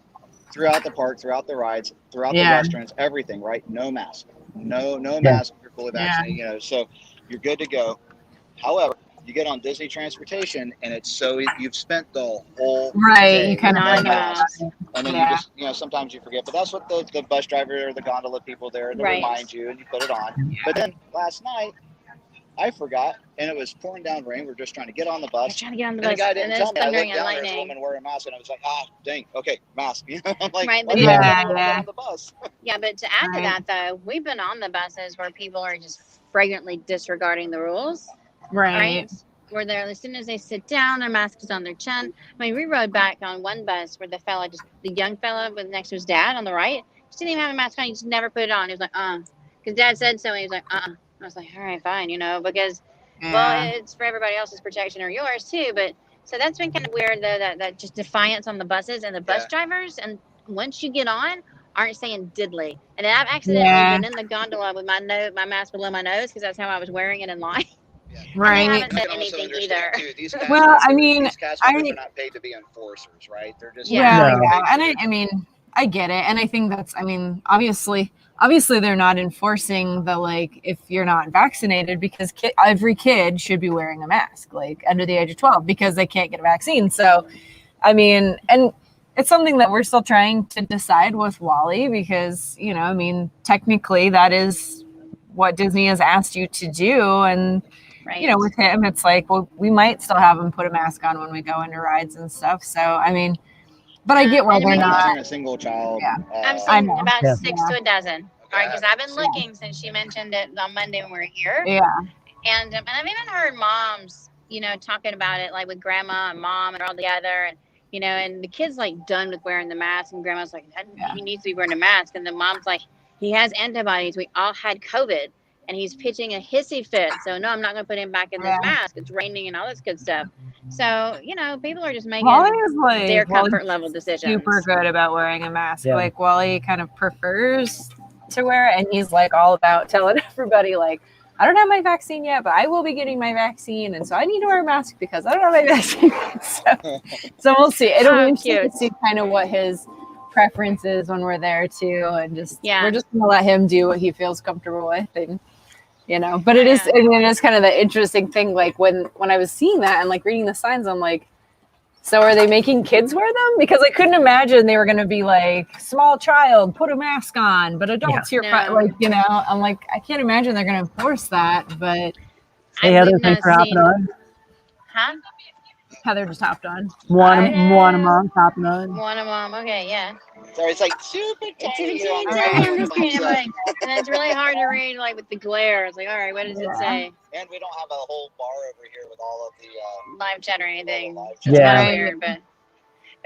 throughout the park, throughout the rides, throughout the Yeah. restaurants, everything, right? No mask, no mask. You're fully Yeah. vaccinated, so you're good to go. However, you get on Disney transportation, and it's so you've spent the whole right, day you kind of with Not no enough. mask, and then Yeah. you just sometimes you forget. But that's what the bus driver or the gondola people there to Right. remind you, and you put it on. Yeah. But then last night, I forgot, and it was pouring down rain. We're just trying to get on the I was bus. trying to get on the And the bus, guy and didn't then tell it's me. I looked thundering and down, there's a lightning. woman wearing a mask, and I was like, dang, okay, mask. I'm like, Right, why but didn't you yeah, tell me when I got yeah. on the bus? Yeah, but to add to Right. that, though, we've been on the buses where people are just flagrantly disregarding the rules, right? Where they're, as soon as they sit down, their mask is on their chin. I mean, we rode back on one bus where the young fella with next to his dad on the right, just didn't even have a mask on. He just never put it on. He was like, because dad said so. And he was like, I was like, all right, fine, because Yeah. well, it's for everybody else's protection or yours too. But so that's been kind of weird, though, that just defiance on the buses and the bus drivers. And once you get on, aren't saying diddly. And I've accidentally Yeah. been in the gondola with my mask below my nose because that's how I was wearing it in line. Right. And they I haven't said can also anything understand, either. too, these cast Well, I members- mean, these cast members I- are not paid to be enforcers, right? They're just Yeah. No. Yeah. And I mean, I get it. And I think that's, I mean, obviously they're not enforcing the, like, if you're not vaccinated, because every kid should be wearing a mask, like under the age of 12, because they can't get a vaccine. So, I mean, and it's something that we're still trying to decide with Wally, because, I mean, technically that is what Disney has asked you to do. And, Right. with him, it's like, well, we might still have him put a mask on when we go into rides and stuff. So, I mean, But I get why And they're we- I've not. seen a single child. Yeah. I've I seen know. about Yeah. 6 to a dozen. All right, because I've been looking since she mentioned it on Monday when we were here. Yeah. And I've even heard moms, talking about it, like with grandma and mom, and they're all together, and the kid's like done with wearing the mask, and grandma's like, he needs to be wearing a mask, and the mom's like, he has antibodies. We all had COVID, and he's pitching a hissy fit. So no, I'm not going to put him back in this mask. It's raining and all this good stuff. So people are just making their comfort level decisions. Super good about wearing a mask. Yeah. Like Wally kind of prefers to wear it, and he's like all about telling everybody like, I don't have my vaccine yet, but I will be getting my vaccine, and so I need to wear a mask because I don't have my vaccine. so we'll see. It'll be interesting to see kind of what his preference is when we're there too, and we're just gonna let him do what he feels comfortable with, and But it is kind of the interesting thing. Like when I was seeing that and like reading the signs, I'm like, so are they making kids wear them? Because I couldn't imagine they were going to be like, small child, put a mask on, but adults, you're fine. I'm like, I can't imagine they're going to enforce that. But hey, Heather, thanks for hopping on. Huh? Heather just hopped on. Mom hopping on. Mom. Okay, yeah. Sorry, it's like super tiny. I'm just kidding. And it's really hard to read, like with the glare. It's like, all right, what does it say? And we don't have a whole bar over here with all of the live chat or anything. Yeah. Weird, but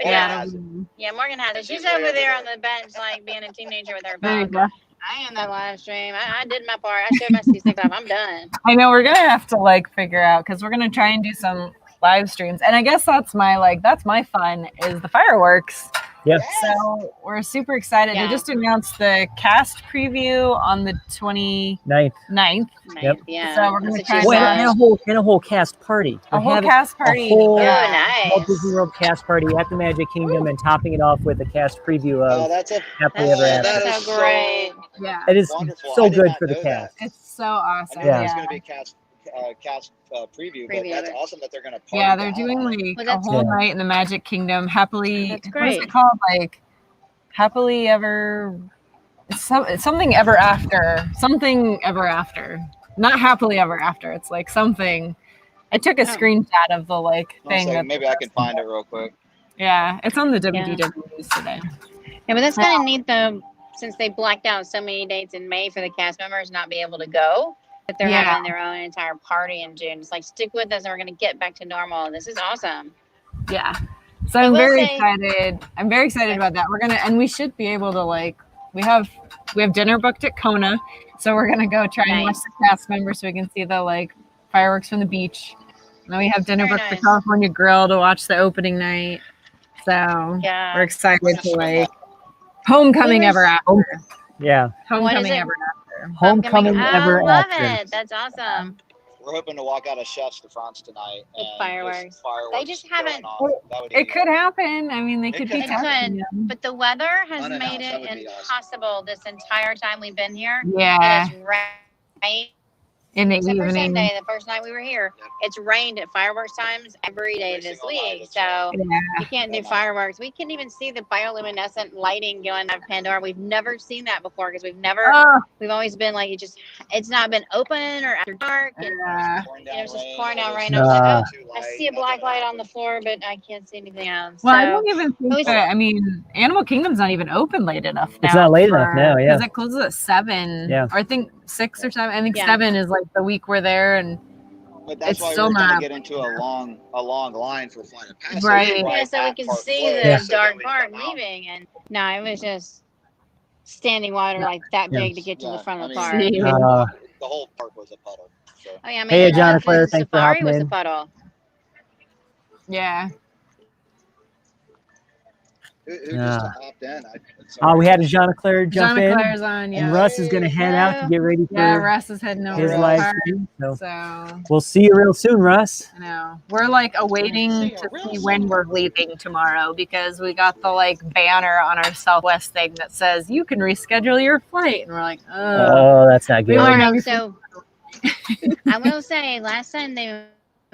Morgan has it. She's over there on the bench, like being a teenager with her phone. I am that live stream. I did my part. I showed my 66 off. I'm done. I know we're gonna have to like figure out because we're gonna try and do some live streams, and I guess that's my fun is the fireworks. Yep. So we're super excited. They just announced the cast preview on the 29th. Yep. Yeah. So we're gonna try and a whole cast party. A whole cast party. A whole nice. Walt Disney World cast party at the Magic Kingdom, and topping it off with a cast preview of Happily Ever After. That's so great. Yeah. It is wonderful. so good for the cast. It's so awesome. I knew there's going to be a cast preview, but that's awesome that they're going to. Yeah, they're doing like a whole night in the Magic Kingdom. Happily, that's great. What is it called? Like Happily Ever, something ever after. Something ever after. Not Happily Ever After. It's like something. I took a screenshot of the thing. Maybe I can find it real quick. Yeah, it's on the WDW news today. Yeah, but that's kind of neat though, since they blacked out so many dates in May for the cast members not be able to go. That they're having their own entire party in June. It's like, stick with us and we're going to get back to normal. This is awesome. Yeah. So I'm very excited. I'm very excited about that. And we should be able to we have dinner booked at Kona. So we're going to go try and watch the cast members so we can see the fireworks from the beach. And then we have dinner booked at California Grill to watch the opening night. So we're excited to Homecoming Ever After. Yeah. Homecoming Ever After. Homecoming Ever love After. it. That's awesome. We're hoping to walk out of Chef's de France tonight. With fireworks. They just haven't. It could happen. I mean, they could be happening. But the weather has made it impossible this entire time we've been here. Yeah. It is rain. In the Except for evening. Sunday, the first night we were here, it's rained at fireworks times every day this week. So you can't do fireworks. We can't even see the bioluminescent lighting going out of Pandora. We've never seen that before because we've always been it's not been open or after dark. And it's just pouring down rain. I was I see a black light on the floor, but I can't see anything else. Well, I don't even think Animal Kingdom's not even open late enough now. It's not late enough now, yeah. Because it closes at 7. Yeah. Or I think 6 or 7. I think 7 is the week we're there, and but that's why we're going to get into a long line for Flight of Passage. Right. Yeah, so we can see the dark park leaving. And no, it was just standing water that big to get to the front of the park. The whole park was a puddle. So. Oh yeah, hey, Jonathan, thanks for hopping was in. a puddle. Yeah. Who just hopped in? We had Jean-Claire jump in. Claire's on, and Russ is going to head out to get ready for Russ is heading over his to live park, stream. So we'll see you real soon, Russ. I know. We're awaiting to see when we're leaving tomorrow because we got the banner on our Southwest thing that says you can reschedule your flight, and we're like, oh, that's not good. All right, so I will say, last time when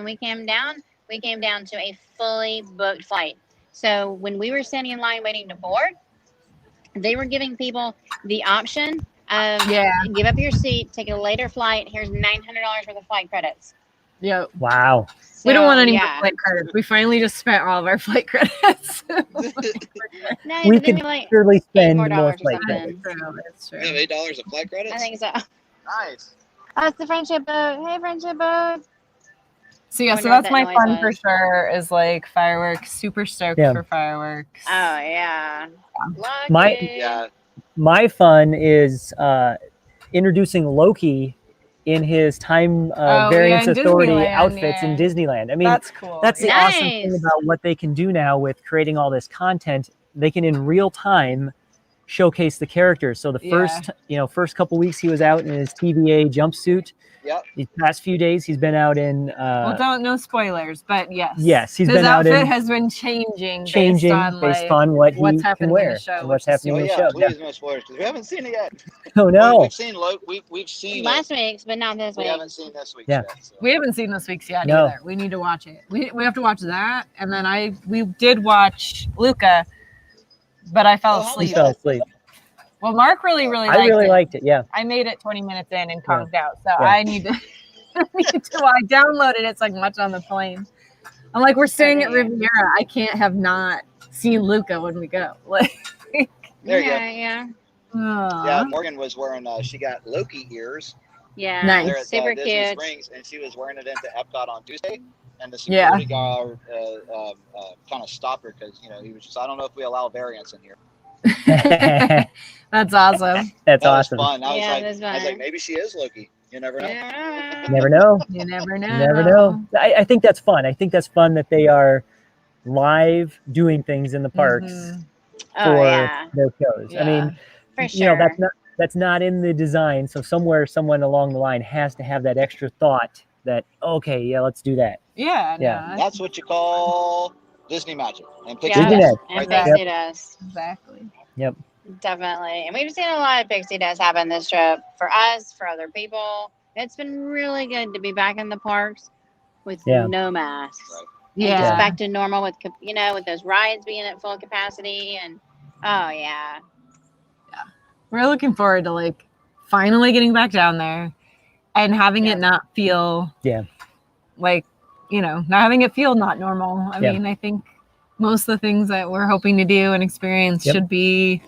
we came down to a fully booked flight. So when we were standing in line waiting to board, they were giving people the option of give up your seat, take a later flight. Here's $900 worth of flight credits. Yep. Wow. We don't want any more yeah. flight credits. We finally just spent all of our flight credits. No, We but then could like surely $8 spend more more or flight something. credits. That's true. You have $8 of flight credits? I think so. Nice. Oh, it's the friendship boat. Hey, friendship boat. So yeah, I so wonder what that's that my noise fun for was. sure. Is like fireworks. Super stoked Yeah. for fireworks. Oh yeah. My- Lucky. Yeah. My fun is introducing Loki in his time variance in authority Disneyland, outfits in yeah. Disneyland. I mean, That's cool. that's the yeah. awesome thing Nice. about what they can do now with creating all this content. They can in real time showcase the characters. So the first couple weeks he was out in his TVA jumpsuit. Yep. These past few days he's been out in Well, no spoilers, but yes. Yes, he's his been out outfit in has been changing based on what he what's can happening in wear the show, and what's which is happening Oh in the yeah, show. please no spoilers because we haven't seen it yet. Oh no. We've seen we've seen Last it. week's, but not this We week. haven't seen this week's Yeah. yet. So. We haven't seen this week's yet No. either. We need to watch it. We have to watch that, and then we did watch Luca, but I fell how He asleep. fell asleep. Well, Mark really I really liked it. Yeah. I made it 20 minutes in and Yeah. conked out, so Yeah. I need to. I downloaded it. It's like much on the plane. I'm like, we're staying at Riviera. I can't have not seen Luca when we go. Like, There you go. Yeah. Yeah, Morgan was wearing. She got Loki ears. Yeah. Nice. There at Super Disney cute. Springs, and she was wearing it into Epcot on Tuesday. And the Yeah. security guard kind of stopped her because he was just, I don't know if we allow variants in here. That's awesome. That's That awesome. was fun. I was Yeah, like, that's I was fun. like, maybe she is Loki. You never know. Yeah. You never know. You never know. You never know. I think that's fun. I think that's fun that they are live doing things in the parks Mhm. Oh for yeah. their shows. I mean, For sure. that's not in the design. So somewhere, someone along the line has to have that extra thought that, okay, yeah, let's do that. Yeah. Yeah. No, That's what you call Disney magic and Pixie Yeah. Disney dust. magic. And Right there. Pixie Dust. exactly. Yep. Definitely. And we've seen a lot of Pixie Dust happen this trip for us, for other people. It's been really good to be back in the parks with Yeah. no masks. Right. And Yeah. just back to normal with, with those rides being at full capacity. And oh, yeah. We're looking forward to like finally getting back down there and having Yeah. it not feel like, not having it feel not normal. I Yeah. mean, I think most of the things that we're hoping to do and experience Yep. should be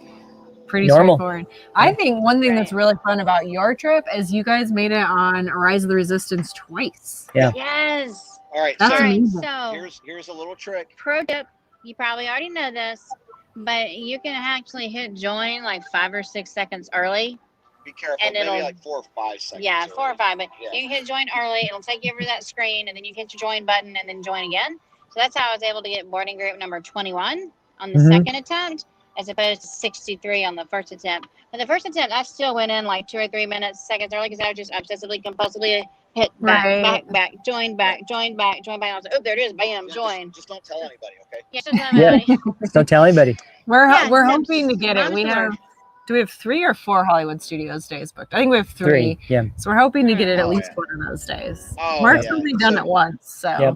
pretty Normal. straightforward. I think one thing that's Right. really fun about your trip is you guys made it on Rise of the Resistance twice. Yeah. Yes. All right. That's So All right. amazing. So, here's a little trick. pro tip, you probably already know this, but you can actually hit join like 5 or 6 seconds early. Be careful. And Maybe it'll- like 4 or 5 seconds. Yeah, 4 or 5, but Yeah. you can hit join early. It'll take you over to that screen, and then you hit your join button and then join again. So that's how I was able to get boarding group number 21 on the Mhm. second attempt, as opposed to 63 on the first attempt. But the first attempt, I still went in like 2 or 3 seconds early because I was just obsessively, compulsively hit back, Right. back, join back, join back, join back. I was like, oh, there it is, bam, Yeah, join. Just don't tell anybody, okay? Yeah, just let Yeah. me- Just don't tell anybody. We're Yeah, we're no, hoping to just get it. honest We to have word. do we have 3 or 4 Hollywood Studios days booked? I think we have 3. Yeah. So we're hoping to get it at Oh, least yeah. one of those days. Oh, Mark's yeah. only done So- it once, so Yep.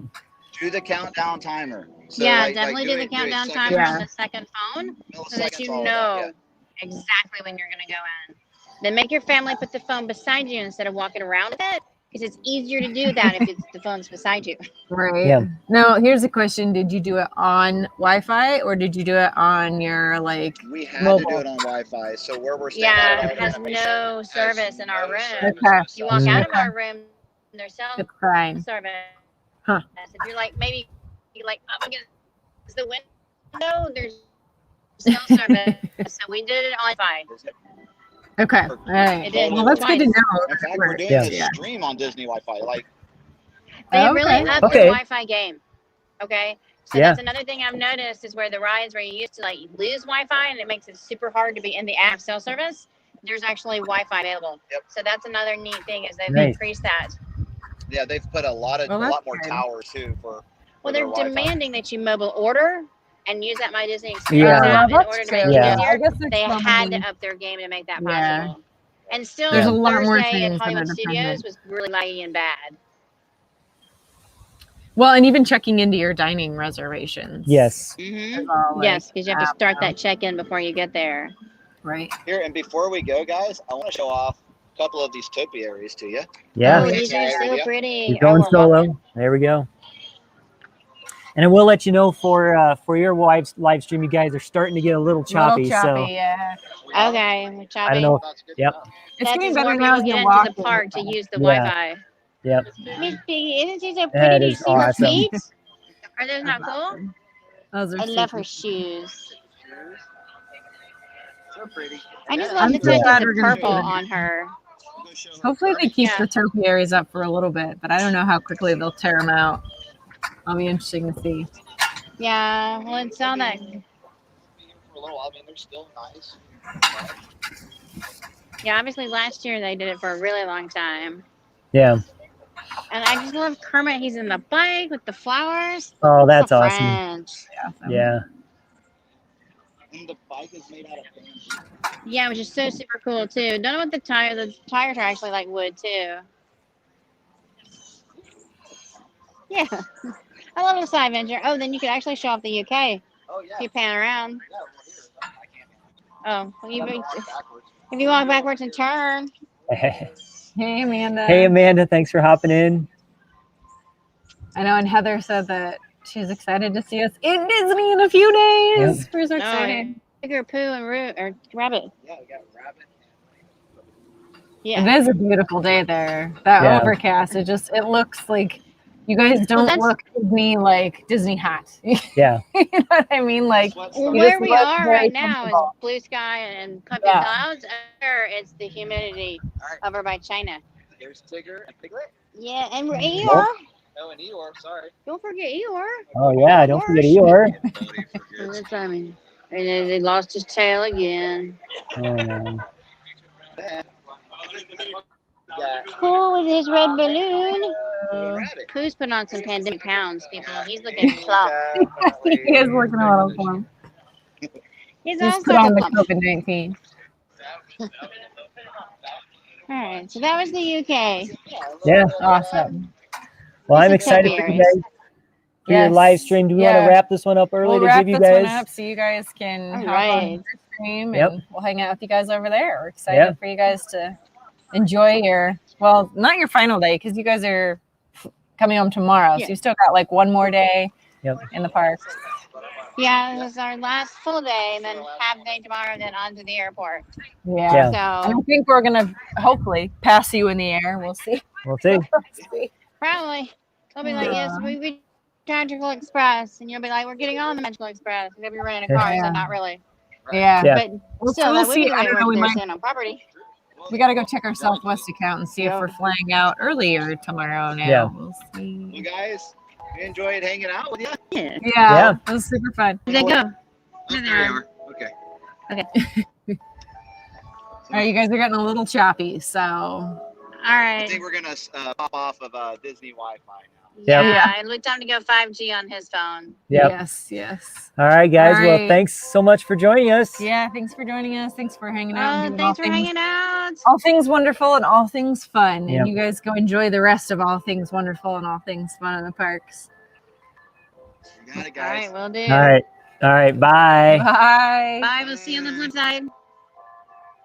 Do the countdown timer. So Yeah, like definitely do the doing countdown seconds, timer Yeah. on the second phone so that milliseconds, you all of know that, exactly when you're going to go in. Then make your family put the phone beside you instead of walking around with it, because it's easier to do that if the phone's beside you. right. Yeah. Now here's a question: did you do it on Wi-Fi or did you do it on your like? Yeah. We had Mobile. to do it on Wi-Fi. So where we're staying Yeah, at it has animation no has service in our no room. service Okay. in the You walk cell. out of our room, there's cell It's fine. service. Huh. If you're like maybe like up against the window, there's cell service. So we did it on Wi-Fi. Okay. All right. It did. Well, that's good to Twice. know. In fact, we're doing Yeah. this stream on Disney Wi-Fi. Like, They Okay. really upped Okay. the Wi-Fi game. Okay. So Yeah. that's another thing I've noticed is where the rides where you used to like lose Wi-Fi and it makes it super hard to be in the app cell service. There's actually Wi-Fi available. Yep. So that's another neat thing is they've Nice. increased that. yeah, they've put a lot Well, that's more good. towers too for. Well, their they're Wi-Fi. demanding that you mobile order and use that My Disney Experience Yeah. app in That's order to true. make it Yeah. I easier. guess there's They so had many- to up their game to make that Yeah. possible. And still, There's a lot more Thursday things at that are Hollywood Studios dependent. was really laggy and bad. Well, and even checking into your dining reservations. Yes. Mm-hmm. is all, like, Yes, because you have to app start now. that check-in before you get there. Right. Here, and before we go, guys, I want to show off couple of these topiaries to you. Yeah. Oh, yeah. these are so pretty. Keep going Oh, we're walking. solo. There we go. And I will let you know for your live stream, you guys are starting to get a little choppy. So yeah. Okay, we're I choppy. don't know. That's good Yep. enough. It's That's getting as better more now people as get you're into walking. the park to use the Yeah. Wi-Fi. Yep. Miss Piggy, isn't she so pretty? That Do you is see her awesome. feet? Are those not cool? Those are I love super. her shoes. So pretty. I just Yeah. love I'm the so touches glad of we're gonna purple see on her. Hopefully they keep Yeah. the topiaries up for a little bit, but I don't know how quickly they'll tear them out. I'll be interesting to see. Yeah, well, it's all that. For a little while. I mean, they're still nice. Yeah, obviously last year they did it for a really long time. Yeah. And I just love Kermit. He's in the bike with the flowers. Oh, that's So awesome. French. Yeah. And the bike is made out of bamboo. Yeah, which is so super cool too. Don't know what the tires are actually like wood too. Yeah. I love the side venture. Oh, then you could actually show off the UK Oh yeah. if you pan around. Yeah, well, here. I can't. Oh, well, Backwards. if you walk backwards and turn. Hey, Amanda. Hey, Amanda. Thanks for hopping in. I know, and Heather said that she's excited to see us in Disney in a few days. Yep. We're so Oh, excited. Tiger, Pooh, and or Rabbit. Yeah, we got rabbit. Yeah. It is a beautiful day there. That Yeah. overcast, it looks like you guys don't that's- look Disney like Disney hot. Yeah. You know what I mean? Like Sweats Well, the- you just where we look are very right now is comfortable. blue sky and puffy Yeah. clouds. There, it's the humidity All right. over by China. There's Tigger and Piglet. Yeah, and we're Nope. Eeyore. Oh, and Eeyore. Sorry. Don't forget Eeyore. Oh, yeah. Don't forget Eeyore. And that's I mean, and then they lost his tail again. Oh, man. Yeah. Cool with his red balloon. Rabbit. Pooh's put on some pandemic pounds, people. He's looking plump. He is looking a little plump. He's all Just put sorts on of the plump. COVID-19. All right, so that was the UK. Yeah. Awesome. Well, I'm These are excited for you topiaries. guys for your live stream. Do we want Yeah. to wrap this one up early We'll to wrap give you this one guys? up so you guys can All hop right. on the stream Yep. and we'll hang out with you guys over there. We're excited Yeah. for you guys to enjoy well, not your final day because you guys are coming home tomorrow. Yeah. So you still got like one more day Yep. in the park. Yeah, this is our last full day, and then half day tomorrow, then on to the airport. Yeah. Yeah. And I So think we're going to hopefully pass you in the air. We'll see. We'll see. probably they'll be like, yes, we Magical Express, and you'll be like, we're getting on the Magical Express. We'll be renting a car, Yeah. so not really. Yeah. Yeah. But still, we'll that would see. be the I way it don't know, works we there, might- staying on property. We got to go check our Southwest account and see if Yeah. we're flying out earlier tomorrow now. Yeah. We'll see. Well, guys, we enjoyed hanging out with you. Yeah. Yeah. It was super fun. There you go. There you are. Okay. All right, you guys are getting a little choppy, so All I right. think we're gonna pop off of Disney Wi-Fi now. Yep. Yeah, it looked time to go 5G on his phone. Yep. yes. All right, guys. All Well, right. thanks so much for joining us. Yeah, thanks for joining us. Thanks for hanging out. and doing Thanks all for things, hanging out. all things wonderful and all things fun. Yep. And you guys go enjoy the rest of all things wonderful and all things fun in the parks. You got it, All guys. right, we'll do. All right. All right. Bye. Bye. Bye. We'll see you on the flip side.